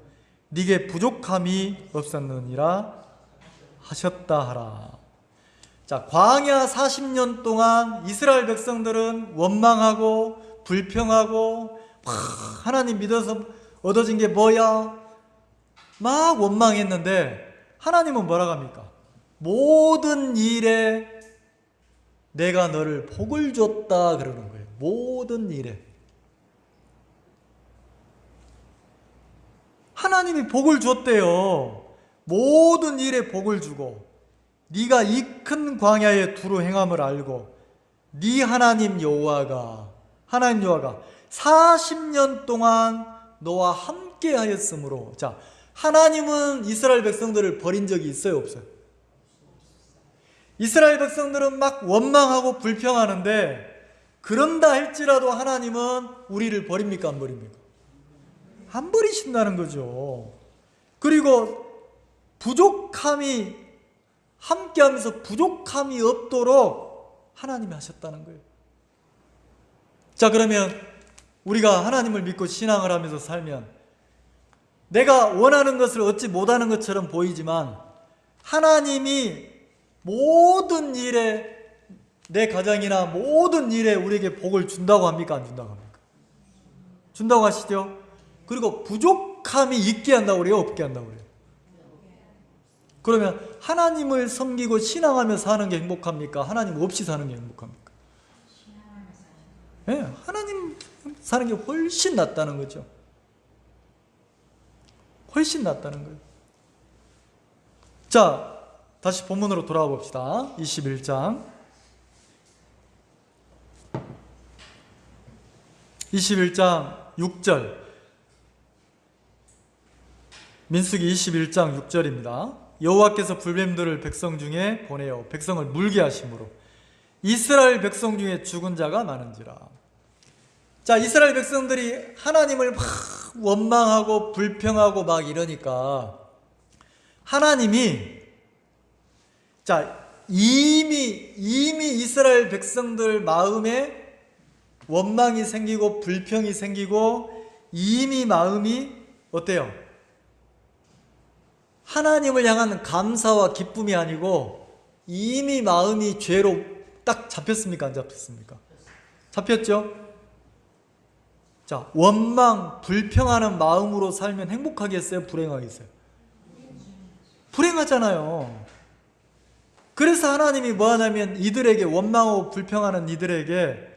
[SPEAKER 1] 네게 부족함이 없었느니라 하셨다 하라. 자, 광야 40년 동안 이스라엘 백성들은 원망하고 불평하고 하나님 믿어서 얻어진 게 뭐야? 막 원망했는데 하나님은 뭐라고 합니까? 모든 일에 내가 너를 복을 줬다 그러는 거예요. 모든 일에. 하나님이 복을 줬대요. 모든 일에 복을 주고 네가 이 큰 광야에 두루 행함을 알고 네 하나님 여호와가 40년 동안 너와 함께 하였으므로. 자, 하나님은 이스라엘 백성들을 버린 적이 있어요, 없어요? 이스라엘 백성들은 막 원망하고 불평하는데 그런다 할지라도 하나님은 우리를 버립니까, 안 버립니까? 안 버리신다는 거죠. 그리고 부족함이 함께하면서 부족함이 없도록 하나님이 하셨다는 거예요. 자, 그러면 우리가 하나님을 믿고 신앙을 하면서 살면 내가 원하는 것을 얻지 못하는 것처럼 보이지만 하나님이 모든 일에, 내 가정이나 모든 일에 우리에게 복을 준다고 합니까, 안 준다고 합니까? 준다고 하시죠? 그리고 부족함이 있게 한다고 그래요, 없게 한다고 그래요? 그러면 하나님을 섬기고 신앙하며 사는 게 행복합니까? 하나님 없이 사는 게 행복합니까? 네, 하나님 사는 게 훨씬 낫다는 거죠. 훨씬 낫다는 거예요. 자, 다시 본문으로 돌아와 봅시다. 21장 6절, 민수기 21장 6절입니다. 여호와께서 불뱀들을 백성 중에 보내어 백성을 물게 하심으로 이스라엘 백성 중에 죽은 자가 많은지라. 자, 이스라엘 백성들이 하나님을 막 원망하고 불평하고 막 이러니까 하나님이, 자, 이미 이스라엘 백성들 마음에 원망이 생기고 불평이 생기고 이미 마음이 어때요? 하나님을 향한 감사와 기쁨이 아니고 이미 마음이 죄로 딱 잡혔습니까, 안 잡혔습니까? 잡혔죠? 자, 원망, 불평하는 마음으로 살면 행복하겠어요, 불행하겠어요? 불행하잖아요. 그래서 하나님이 뭐 하냐면 이들에게, 원망하고 불평하는 이들에게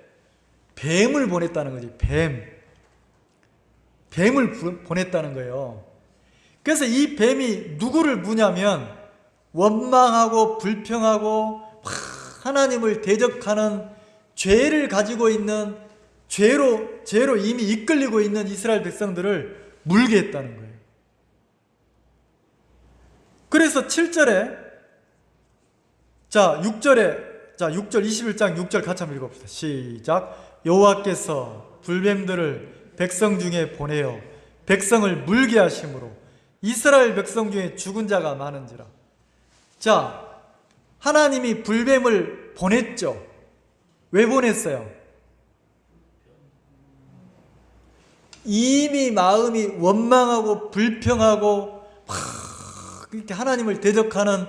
[SPEAKER 1] 뱀을 보냈다는 거지. 뱀을 보냈다는 거예요. 그래서 이 뱀이 누구를 무냐면 원망하고 불평하고 하나님을 대적하는 죄를 가지고 있는, 죄로 이미 이끌리고 있는 이스라엘 백성들을 물게 했다는 거예요. 그래서 7절에, 자, 6절 21장 6절 같이 한번 읽어봅시다. 시작. 여호와께서 불뱀들을 백성 중에 보내어 백성을 물게 하심으로 이스라엘 백성 중에 죽은 자가 많은지라. 자, 하나님이 불뱀을 보냈죠. 왜 보냈어요? 이미 마음이 원망하고 불평하고 이렇게 하나님을 대적하는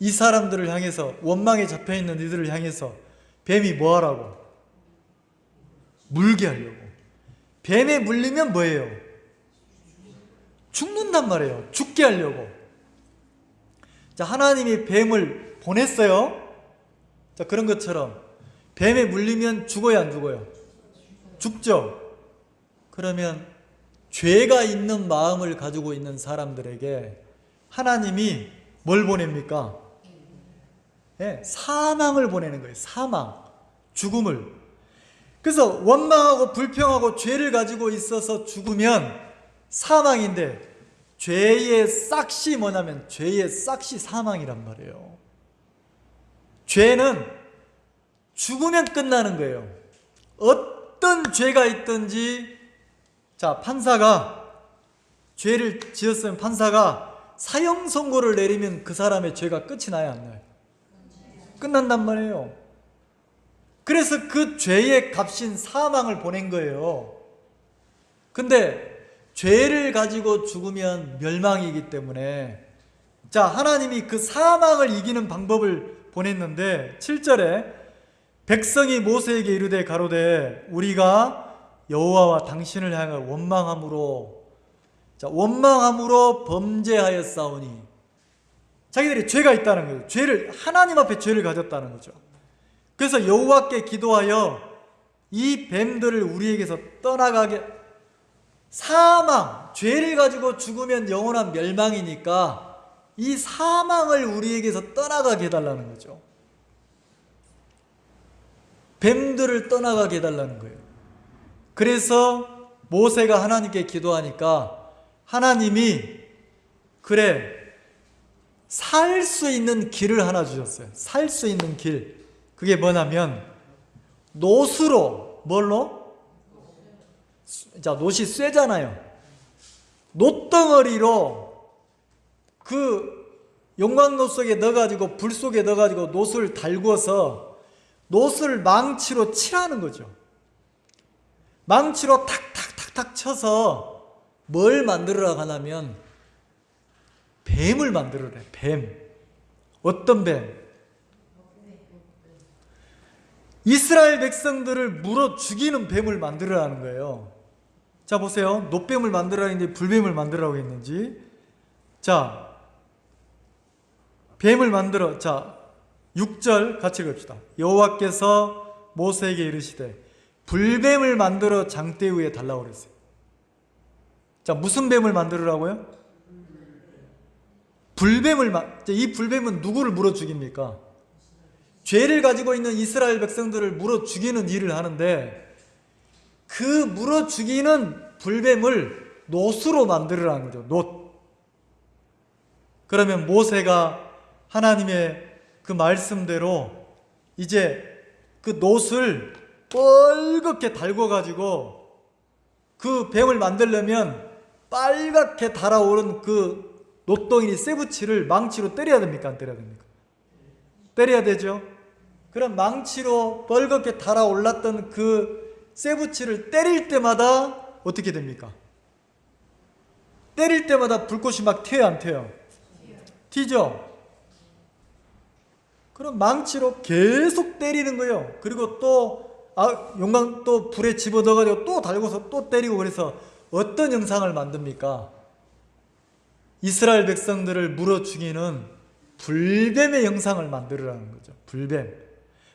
[SPEAKER 1] 이 사람들을 향해서, 원망에 잡혀있는 이들을 향해서 뱀이 뭐 하라고? 물게 하려고. 뱀에 물리면 뭐예요? 죽는단 말이에요. 죽게 하려고. 자, 하나님이 뱀을 보냈어요. 자, 그런 것처럼 뱀에 물리면 죽어야 안 죽어요? 죽죠. 그러면 죄가 있는 마음을 가지고 있는 사람들에게 하나님이 뭘 보냅니까? 네, 사망을 보내는 거예요. 사망, 죽음을. 그래서 원망하고 불평하고 죄를 가지고 있어서 죽으면 사망인데, 죄의 싹이 뭐냐면 죄의 싹이 사망이란 말이에요. 죄는 죽으면 끝나는 거예요. 어떤 죄가 있든지, 자, 판사가 죄를 지었으면 판사가 사형 선고를 내리면 그 사람의 죄가 끝이 나야 안 나요? 끝난단 말이에요. 그래서 그 죄의 값인 사망을 보낸 거예요. 근데 죄를 가지고 죽으면 멸망이기 때문에, 자, 하나님이 그 사망을 이기는 방법을 보냈는데 7절에 백성이 모세에게 이르되 가로되 우리가 여호와와 당신을 향하여 원망함으로, 자, 원망함으로 범죄하였사오니. 자기들이 죄가 있다는 거죠. 죄를, 하나님 앞에 죄를 가졌다는 거죠. 그래서 여호와께 기도하여 이 뱀들을 우리에게서 떠나가게, 사망, 죄를 가지고 죽으면 영원한 멸망이니까 이 사망을 우리에게서 떠나가게 해달라는 거죠. 뱀들을 떠나가게 해달라는 거예요. 그래서 모세가 하나님께 기도하니까 하나님이 그래, 살 수 있는 길을 하나 주셨어요. 살 수 있는 길. 그게 뭐냐면 놋으로, 뭘로? 자, 놋이 쇠잖아요. 놋덩어리로 그 용광로 속에 넣어가지고, 불 속에 넣어가지고 놋을 달구어서 놋을 망치로 칠하는 거죠. 망치로 탁탁탁탁 쳐서 뭘 만들으라고 하냐면 뱀을 만들어래. 뱀. 어떤 뱀? 이스라엘 백성들을 물어 죽이는 뱀을 만들으라는 거예요. 자, 보세요. 놋뱀을 만들으라고 했는지 불뱀을 만들으라고 했는지. 자, 뱀을 만들어. 자, 6절 같이 읽읍시다. 여호와께서 모세에게 이르시되 불뱀을 만들어 장대 위에 달라고 그랬어요. 자, 무슨 뱀을 만들으라고요? 불뱀을. 이 불뱀은 누구를 물어 죽입니까? 죄를 가지고 있는 이스라엘 백성들을 물어 죽이는 일을 하는데, 그 물어 죽이는 불뱀을 놋으로 만들으라는 거죠. 놋. 그러면 모세가 하나님의 그 말씀대로 이제 그 놋을 뻘겋게 달궈가지고 그 뱀을 만들려면 빨갛게 달아오른 그 놋덩이니 쇠붙이를 망치로 때려야 됩니까? 안 때려야 됩니까? 때려야 되죠. 그럼 망치로 뻘겋게 달아올랐던 그 쇠붙이를 때릴 때마다 어떻게 됩니까? 때릴 때마다 불꽃이 막 튀어요, 안 튀어요? 튀죠? 그럼 망치로 계속 때리는 거예요. 그리고 또 용광 또 불에 집어넣어가지고 또 달고서 또 때리고. 그래서 어떤 영상을 만듭니까? 이스라엘 백성들을 물어 죽이는 불뱀의 영상을 만들으라는 거죠. 불뱀.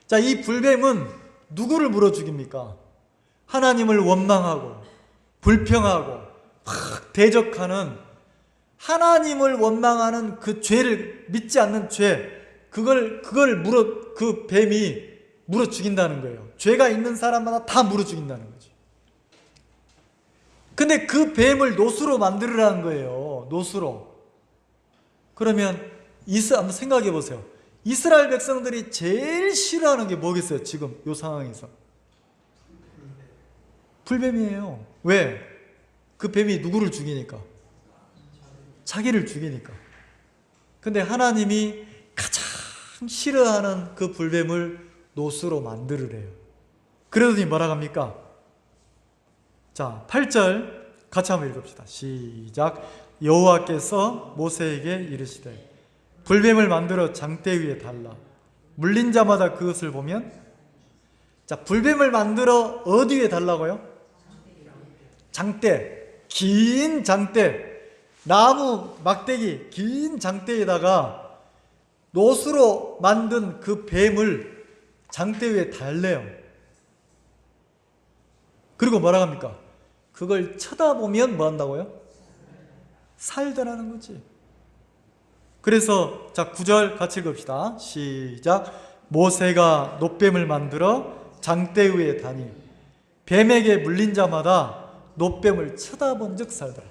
[SPEAKER 1] 자, 이 불뱀은 누구를 물어 죽입니까? 하나님을 원망하고 불평하고 막 대적하는, 하나님을 원망하는 그 죄를, 믿지 않는 죄, 그걸 그 뱀이 물어 죽인다는 거예요. 죄가 있는 사람마다 다 물어 죽인다는 거죠. 근데 그 뱀을 놋으로 만들으라는 거예요. 놋으로. 그러면 한번 생각해 보세요. 이스라엘 백성들이 제일 싫어하는 게 뭐겠어요? 지금 이 상황에서 불뱀이에요. 왜? 그 뱀이 누구를 죽이니까? 자기를 죽이니까. 근데 하나님이 가장 싫어하는 그 불뱀을 놋으로 만들으래요. 그러더니 뭐라고 합니까? 자, 8절 같이 한번 읽읍시다. 시작. 여호와께서 모세에게 이르시되 불뱀을 만들어 장대 위에 달라. 물린 자마다 그것을 보면. 자, 불뱀을 만들어 어디 위에 달라고요? 장대. 긴 장대. 나무 막대기 긴 장대에다가 놋으로 만든 그 뱀을 장대 위에 달래요. 그리고 뭐라고 합니까? 그걸 쳐다보면 뭐 한다고요? 살더라는 거지. 그래서 자, 9절 같이 읽읍시다. 시작. 모세가 놋뱀을 만들어 장대 위에 다니 뱀에게 물린 자마다 놋뱀을 쳐다본 즉 살더라.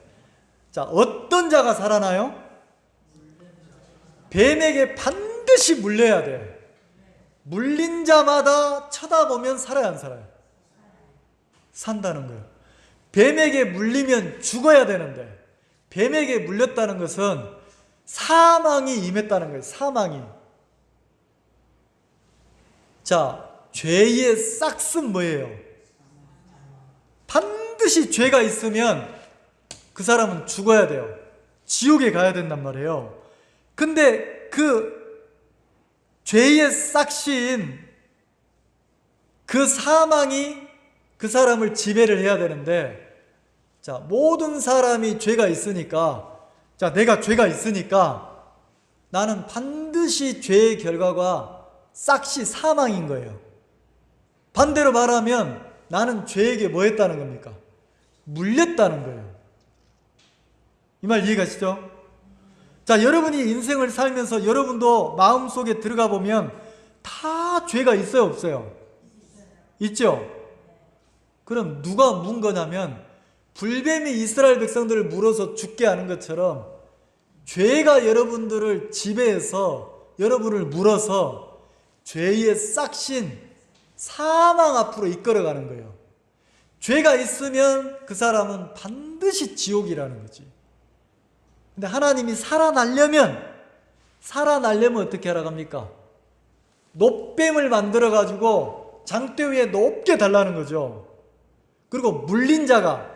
[SPEAKER 1] 자, 어떤 자가 살아나요? 뱀에게 반드시 물려야 돼. 물린 자마다 쳐다보면 살아야 안 살아요? 산다는 거예요. 뱀에게 물리면 죽어야 되는데 뱀에게 물렸다는 것은 사망이 임했다는 거예요. 사망이. 자, 죄의 싹은 뭐예요? 반드시 죄가 있으면 그 사람은 죽어야 돼요. 지옥에 가야 된단 말이에요. 근데 그 죄의 싹신 그 사망이 그 사람을 지배를 해야 되는데, 자, 모든 사람이 죄가 있으니까, 자, 내가 죄가 있으니까 나는 반드시 죄의 결과가 싹시 사망인 거예요. 반대로 말하면 나는 죄에게 뭐 했다는 겁니까? 물렸다는 거예요. 이 말 이해가시죠? 자, 여러분이 인생을 살면서 여러분도 마음속에 들어가 보면 다 죄가 있어요, 없어요? 있죠? 그럼 누가 문 거냐면 불뱀이 이스라엘 백성들을 물어서 죽게 하는 것처럼 죄가 여러분들을 지배해서 여러분을 물어서 죄의 싹신 사망 앞으로 이끌어가는 거예요. 죄가 있으면 그 사람은 반드시 지옥이라는 거지. 근데 하나님이 살아나려면 어떻게 하라고 합니까? 놋뱀을 만들어 가지고 장대 위에 높게 달라는 거죠. 그리고 물린 자가,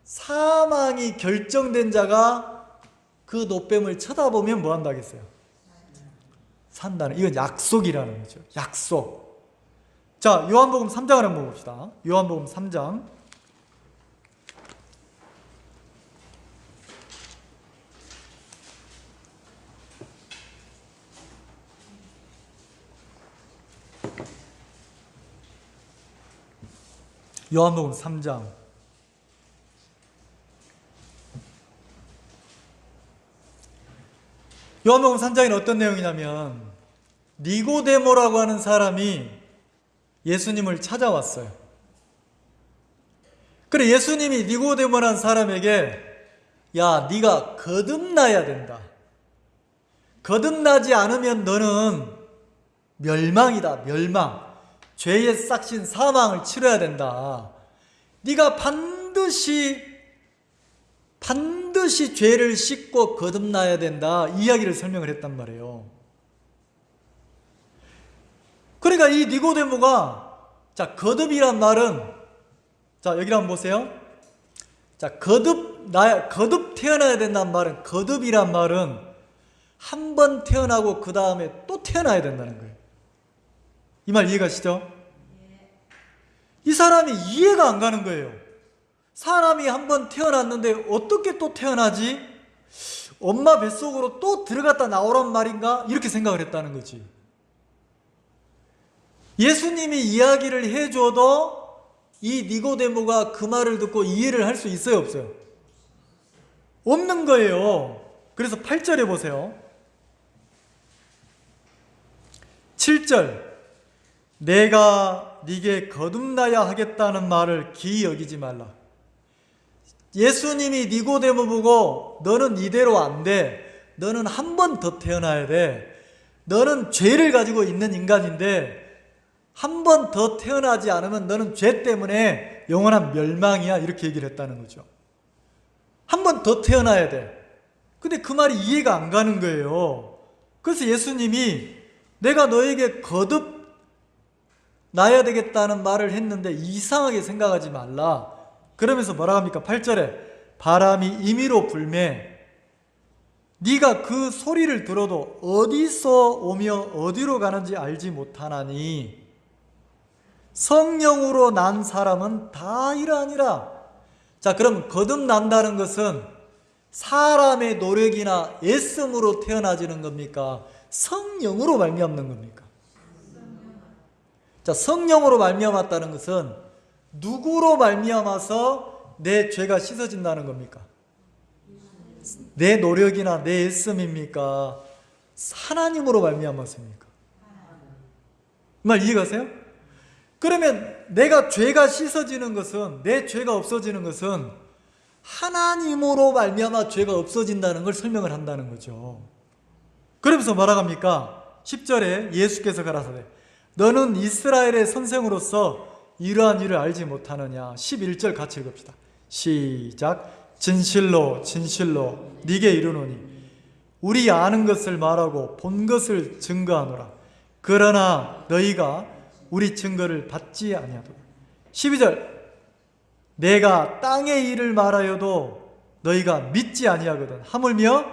[SPEAKER 1] 사망이 결정된 자가 그 놋뱀을 쳐다보면 뭐 한다겠어요? 산다는, 이건 약속이라는 거죠. 약속. 자, 요한복음 3장을 한번 봅시다. 요한복음 3장. 요한복음 3장. 요한복음 3장에는 어떤 내용이냐면 니고데모라고 하는 사람이 예수님을 찾아왔어요. 그래, 예수님이 니고데모라는 사람에게 야, 네가 거듭나야 된다. 거듭나지 않으면 너는 멸망이다. 멸망. 죄의 싹신 사망을 치러야 된다. 네가 반드시 죄를 씻고 거듭나야 된다. 이야기를 설명을 했단 말이에요. 그러니까 이 니고데모가, 자, 거듭이란 말은, 자, 여기 한번 보세요. 자, 거듭 태어나야 된다는 말은, 거듭이란 말은 한 번 태어나고 그 다음에 또 태어나야 된다는 거예요. 이 말 이해가시죠? 이 사람이 이해가 안 가는 거예요. 사람이 한 번 태어났는데 어떻게 또 태어나지? 엄마 뱃속으로 또 들어갔다 나오란 말인가? 이렇게 생각을 했다는 거지. 예수님이 이야기를 해줘도 이 니고데모가 그 말을 듣고 이해를 할 수 있어요, 없어요? 없는 거예요. 그래서 8절에 보세요. 7절. 내가 네게 거듭나야 하겠다는 말을 기이 여기지 말라. 예수님이 니고데모 보고 너는 이대로 안 돼. 너는 한 번 더 태어나야 돼. 너는 죄를 가지고 있는 인간인데 한 번 더 태어나지 않으면 너는 죄 때문에 영원한 멸망이야. 이렇게 얘기를 했다는 거죠. 한 번 더 태어나야 돼. 근데 그 말이 이해가 안 가는 거예요. 그래서 예수님이 내가 너에게 거듭 나야 되겠다는 말을 했는데 이상하게 생각하지 말라. 그러면서 뭐라고 합니까? 8절에 바람이 임의로 불매 네가 그 소리를 들어도 어디서 오며 어디로 가는지 알지 못하나니 성령으로 난 사람은 다 이러하니라. 자, 그럼 거듭난다는 것은 사람의 노력이나 애씀으로 태어나지는 겁니까? 성령으로 말미암는 겁니까? 자, 성령으로 말미암았다는 것은 누구로 말미암아서 내 죄가 씻어진다는 겁니까? 내 노력이나 내 애씀입니까? 하나님으로 말미암았습니까? 말 이해가세요? 그러면 내가 죄가 씻어지는 것은, 내 죄가 없어지는 것은 하나님으로 말미암아 죄가 없어진다는 걸 설명을 한다는 거죠. 그러면서 뭐라고 합니까? 10절에 예수께서 가라사대 너는 이스라엘의 선생으로서 이러한 일을 알지 못하느냐. 11절 같이 읽읍시다. 시작. 진실로 진실로 네게 이르노니 우리 아는 것을 말하고 본 것을 증거하노라. 그러나 너희가 우리 증거를 받지 아니하도다. 12절 내가 땅의 일을 말하여도 너희가 믿지 아니하거든. 하물며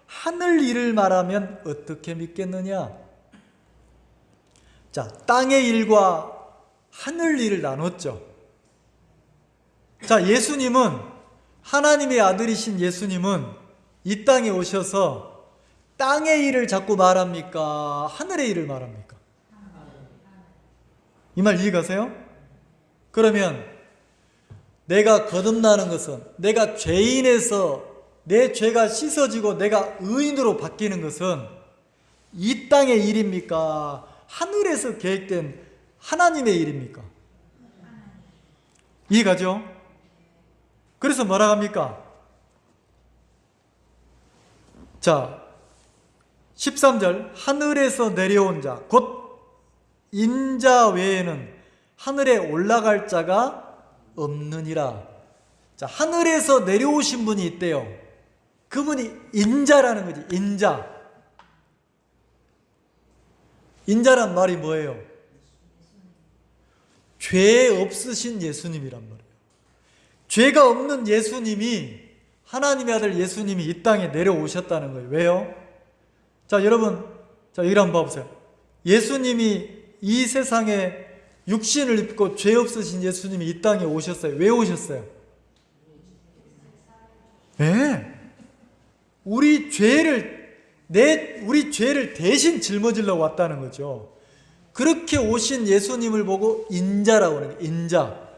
[SPEAKER 1] 하늘 일을 말하면 어떻게 믿겠느냐. 자, 땅의 일과 하늘 일을 나눴죠. 자, 예수님은, 하나님의 아들이신 예수님은 이 땅에 오셔서 땅의 일을 자꾸 말합니까? 하늘의 일을 말합니까? 이 말 이해가세요? 그러면 내가 거듭나는 것은, 내가 죄인에서 내 죄가 씻어지고 내가 의인으로 바뀌는 것은 이 땅의 일입니까? 하늘에서 계획된 하나님의 일입니까? 이해가죠? 그래서 뭐라 합니까? 자, 13절, 하늘에서 내려온 자, 곧 인자 외에는 하늘에 올라갈 자가 없느니라. 자, 하늘에서 내려오신 분이 있대요. 그분이 인자라는 거지. 인자. 인자란 말이 뭐예요? 죄 없으신 예수님이란 말이에요. 죄가 없는 예수님이, 하나님의 아들 예수님이 이 땅에 내려오셨다는 거예요. 왜요? 자, 여러분, 자, 여기 한번 봐보세요. 예수님이 이 세상에 육신을 입고 죄 없으신 예수님이 이 땅에 오셨어요. 왜 오셨어요? 네. 우리 죄를 대신 짊어지려고 왔다는 거죠. 그렇게 오신 예수님을 보고 인자라고 하는 거예요. 인자.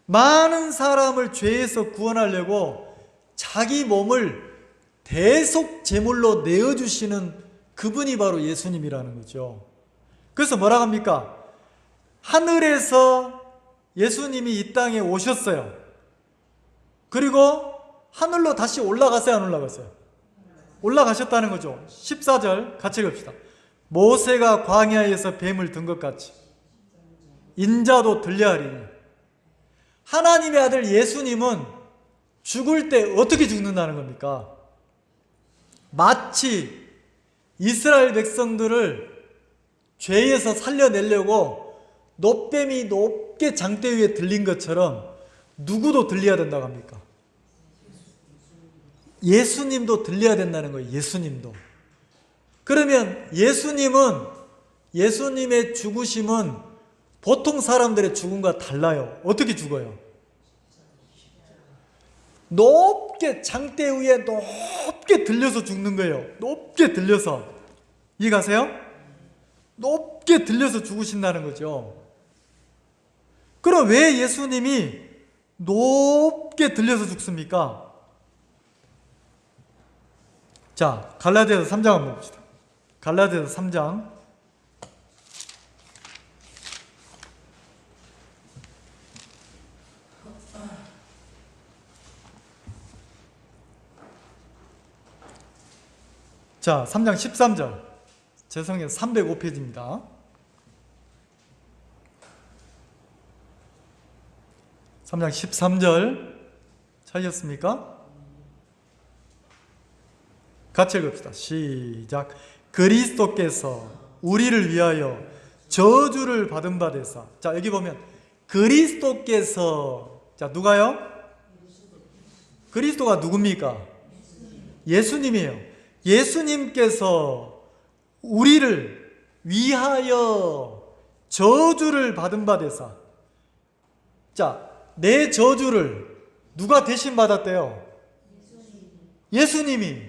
[SPEAKER 1] 많은 사람을 죄에서 구원하려고 자기 몸을 대속 제물로 내어주시는 그분이 바로 예수님이라는 거죠. 그래서 뭐라 합니까? 하늘에서 예수님이 이 땅에 오셨어요. 그리고 하늘로 다시 올라갔어요, 안 올라갔어요? 올라가셨다는 거죠. 14절 같이 읽읍시다. 모세가 광야에서 뱀을 든 것 같이 인자도 들려하리니. 하나님의 아들 예수님은 죽을 때 어떻게 죽는다는 겁니까? 마치 이스라엘 백성들을 죄에서 살려내려고 놋뱀이 높게 장대 위에 들린 것처럼 누구도 들려야 된다고 합니까? 예수님도 들려야 된다는 거예요. 예수님도. 그러면 예수님의 죽으심은 보통 사람들의 죽음과 달라요. 어떻게 죽어요? 높게, 장대 위에 높게 들려서 죽는 거예요. 높게 들려서. 이해가세요? 높게 들려서 죽으신다는 거죠. 그럼 왜 예수님이 높게 들려서 죽습니까? 자, 갈라디아서 3장 한번 봅시다. 갈라디아서 3장. 자, 3장 13절. 제 성경 305페이지입니다. 3장 13절 찾으셨습니까? 같이 읽읍시다. 시작. 그리스도께서 우리를 위하여 저주를 받은 바 되사. 자, 여기 보면 그리스도께서, 자, 누가요? 그리스도가 누굽니까? 예수님이에요. 예수님께서 우리를 위하여 저주를 받은 바 되사. 자, 내 저주를 누가 대신 받았대요? 예수님이.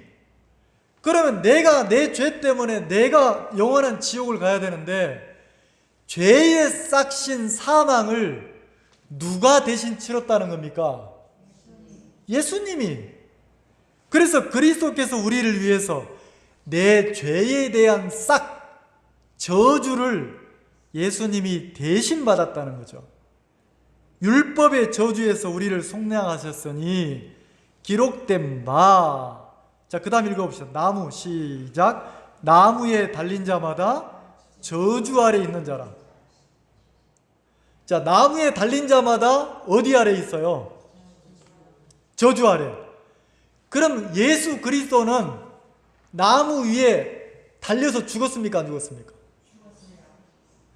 [SPEAKER 1] 그러면 내가 내 죄 때문에 내가 영원한 지옥을 가야 되는데 죄의 싹신 사망을 누가 대신 치렀다는 겁니까? 예수님이. 그래서 그리스도께서 우리를 위해서 내 죄에 대한 싹 저주를 예수님이 대신 받았다는 거죠. 율법의 저주에서 우리를 속량하셨으니 기록된 바. 자, 그 다음 읽어봅시다. 나무. 시작. 나무에 달린 자마다 저주 아래 있는 자라. 자, 나무에 달린 자마다 어디 아래 있어요? 저주 아래. 그럼 예수 그리스도는 나무 위에 달려서 죽었습니까? 안 죽었습니까?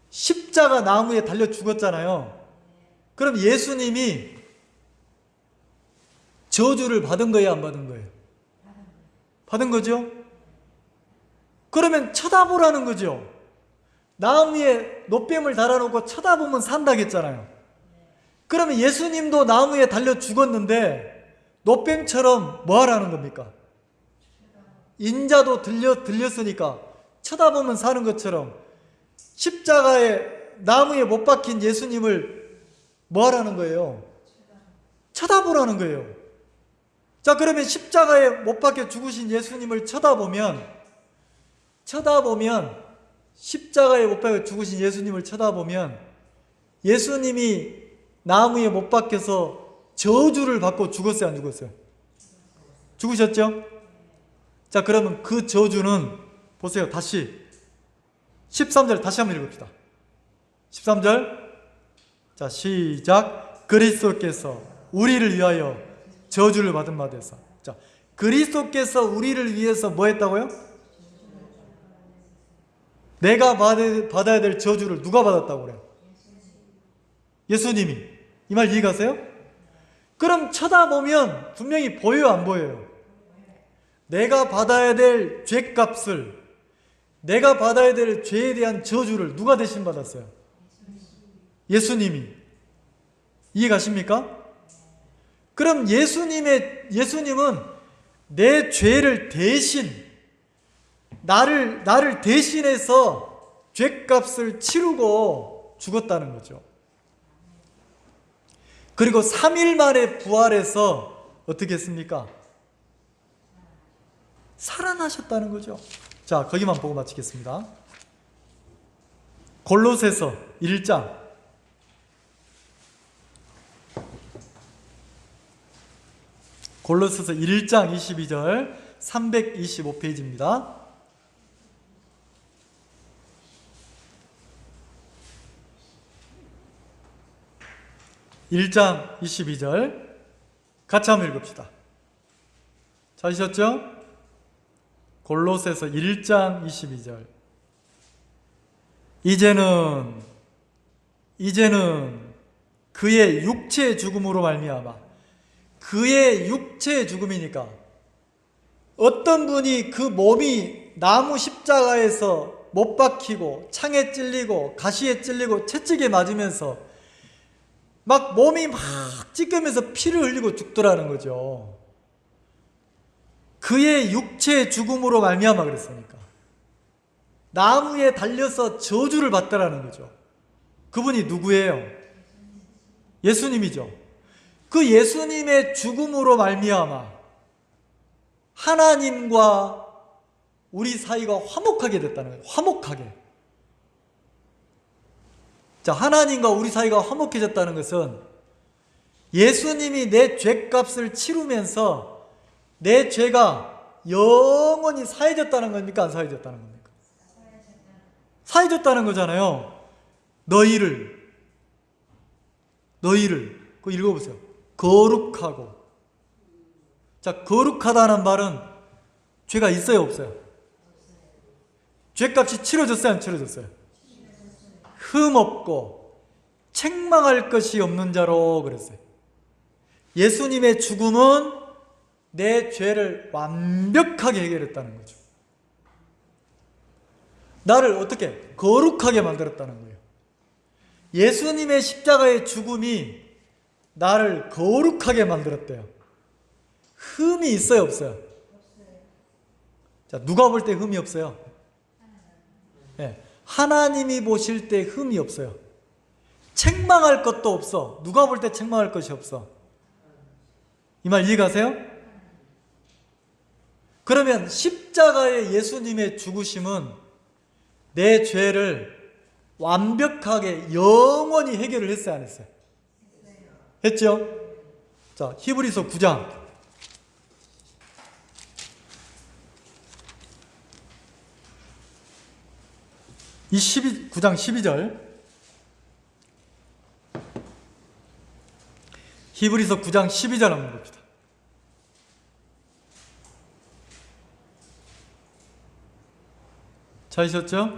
[SPEAKER 1] 십자가 나무에 달려 죽었잖아요. 그럼 예수님이 저주를 받은 거예요? 안 받은 거예요? 받은 거죠? 그러면 쳐다보라는 거죠. 나무에 놋뱀을 달아놓고 쳐다보면 산다겠잖아요. 그러면 예수님도 나무에 달려 죽었는데 놋뱀처럼 뭐 하라는 겁니까? 인자도 들렸으니까 쳐다보면 사는 것처럼 십자가에 나무에 못 박힌 예수님을 뭐 하라는 거예요? 쳐다보라는 거예요. 자, 그러면 십자가에 못 박혀 죽으신 예수님을 쳐다보면 십자가에 못 박혀 죽으신 예수님을 쳐다보면 예수님이 나무에 못 박혀서 저주를 받고 죽었어요, 안 죽었어요? 죽으셨죠? 자, 그러면 그 저주는 보세요. 다시 13절 다시 한번 읽읍시다. 13절. 자, 시작. 그리스도께서 우리를 위하여 저주를 받은 바 되사. 자, 그리스도께서 우리를 위해서 뭐 했다고요? 내가 받아야 될 저주를 누가 받았다고 그래요? 예수님이. 이 말 이해가세요? 그럼 쳐다보면 분명히 보여요, 안 보여요? 내가 받아야 될 죄값을, 내가 받아야 될 죄에 대한 저주를 누가 대신 받았어요? 예수님이. 이해가십니까? 그럼 예수님은 내 죄를 대신, 나를 대신해서 죄값을 치르고 죽었다는 거죠. 그리고 3일 만에 부활해서 어떻게 했습니까? 살아나셨다는 거죠. 자, 거기만 보고 마치겠습니다. 골로새서 1장. 골로새서 1장 22절 325페이지입니다. (1장 22절) 같이 한번 읽읍시다. 찾으셨죠? 골로새서 1장 22절. 이제는 그의 육체의 죽음으로 말미암아, 그의 육체의 죽음이니까 어떤 분이 그 몸이 나무 십자가에서 못 박히고 창에 찔리고 가시에 찔리고 채찍에 맞으면서 막 몸이 막 찢기면서 피를 흘리고 죽더라는 거죠. 그의 육체의 죽음으로 말미암아 그랬으니까 나무에 달려서 저주를 받더라는 거죠. 그분이 누구예요? 예수님이죠. 그 예수님의 죽음으로 말미암아 하나님과 우리 사이가 화목하게 됐다는 거예요. 화목하게. 자, 하나님과 우리 사이가 화목해졌다는 것은 예수님이 내 죄값을 치르면서 내 죄가 영원히 사해졌다는 겁니까? 안 사해졌다는 겁니까? 사해졌다는 거잖아요. 너희를 그거 읽어보세요. 거룩하고. 자, 거룩하다는 말은 죄가 있어요, 없어요? 죄값이 치러졌어요, 안 치러졌어요? 흠없고 책망할 것이 없는 자로 그랬어요. 예수님의 죽음은 내 죄를 완벽하게 해결했다는 거죠. 나를 어떻게? 거룩하게 만들었다는 거예요. 예수님의 십자가의 죽음이 나를 거룩하게 만들었대요. 흠이 있어요, 없어요? 자, 누가 볼 때 흠이 없어요? 네. 하나님이 보실 때 흠이 없어요. 책망할 것도 없어. 누가 볼 때 책망할 것이 없어. 이 말 이해가세요? 그러면 십자가의 예수님의 죽으심은 내 죄를 완벽하게 영원히 해결을 했어요, 안 했어요? 했죠? 자, 히브리서 9장 9장 12절. 히브리서 9장 12절 한번 봅시다. 찾으셨죠?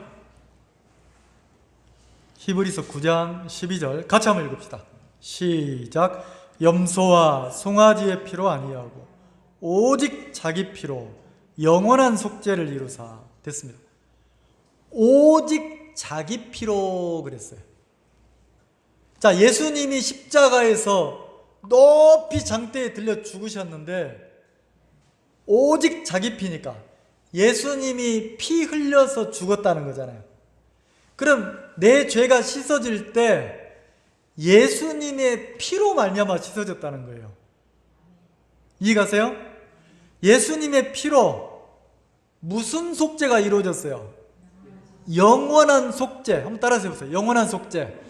[SPEAKER 1] 히브리서 9장 12절 같이 한번 읽읍시다. 시작. 염소와 송아지의 피로 아니하고 오직 자기 피로 영원한 속죄를 이루사. 됐습니다. 오직 자기 피로 그랬어요. 자, 예수님이 십자가에서 높이 장대에 들려 죽으셨는데 오직 자기 피니까 예수님이 피 흘려서 죽었다는 거잖아요. 그럼 내 죄가 씻어질 때 예수님의 피로 말미암아 씻어졌다는 거예요. 이해가세요? 예수님의 피로 무슨 속죄가 이루어졌어요? 영원한 속죄. 한번 따라서 해보세요. 영원한 속죄.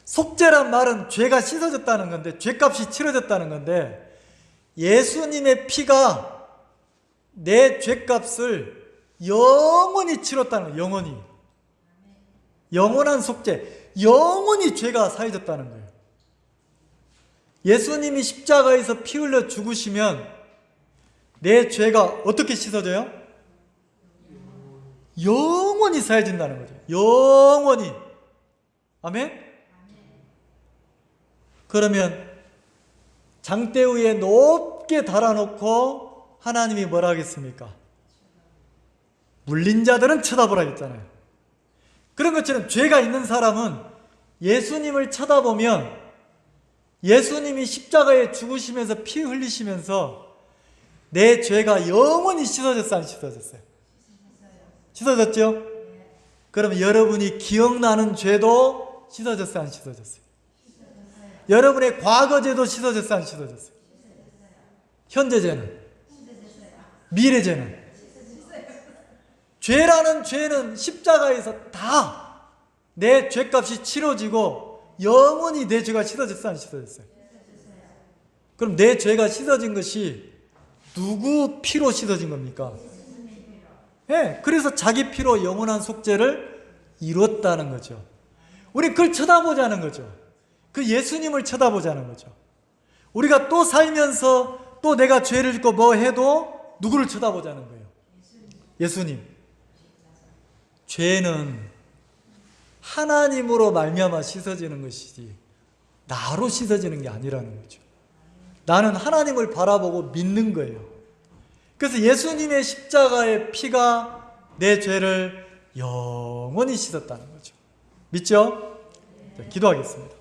[SPEAKER 1] 속죄란 말은 죄가 씻어졌다는 건데, 죄값이 치러졌다는 건데, 예수님의 피가 내 죄값을 영원히 치렀다는 거예요. 영원히. 영원한 속죄. 영원히 죄가 사해졌다는 거예요. 예수님이 십자가에서 피 흘려 죽으시면 내 죄가 어떻게 씻어져요? 영원히 사해진다는 거죠. 영원히. 아멘? 그러면 장대 위에 높게 달아놓고 하나님이 뭐라 하겠습니까? 물린 자들은 쳐다보라 했잖아요. 그런 것처럼 죄가 있는 사람은 예수님을 쳐다보면 예수님이 십자가에 죽으시면서 피 흘리시면서 내 죄가 영원히 씻어졌어요, 안 씻어졌어요? 씻어졌죠? 그러면 여러분이 기억나는 죄도 씻어졌어요, 안 씻어졌어요? 여러분의 과거 죄도 씻어졌어요, 안 씻어졌어요? 현재 죄는? 미래 죄는? 죄라는 죄는 십자가에서 다 내 죄값이 치러지고 영원히 내 죄가 씻어졌어요, 안 씻어졌어요? 그럼 내 죄가 씻어진 것이 누구 피로 씻어진 겁니까? 네, 그래서 자기 피로 영원한 속죄를 이뤘다는 거죠. 우리 그걸 쳐다보자는 거죠. 그 예수님을 쳐다보자는 거죠. 우리가 또 살면서 또 내가 죄를 짓고 뭐 해도 누구를 쳐다보자는 거예요? 예수님. 죄는 하나님으로 말미암아 씻어지는 것이지 나로 씻어지는 게 아니라는 거죠. 나는 하나님을 바라보고 믿는 거예요. 그래서 예수님의 십자가의 피가 내 죄를 영원히 씻었다는 거죠. 믿죠? 자, 기도하겠습니다.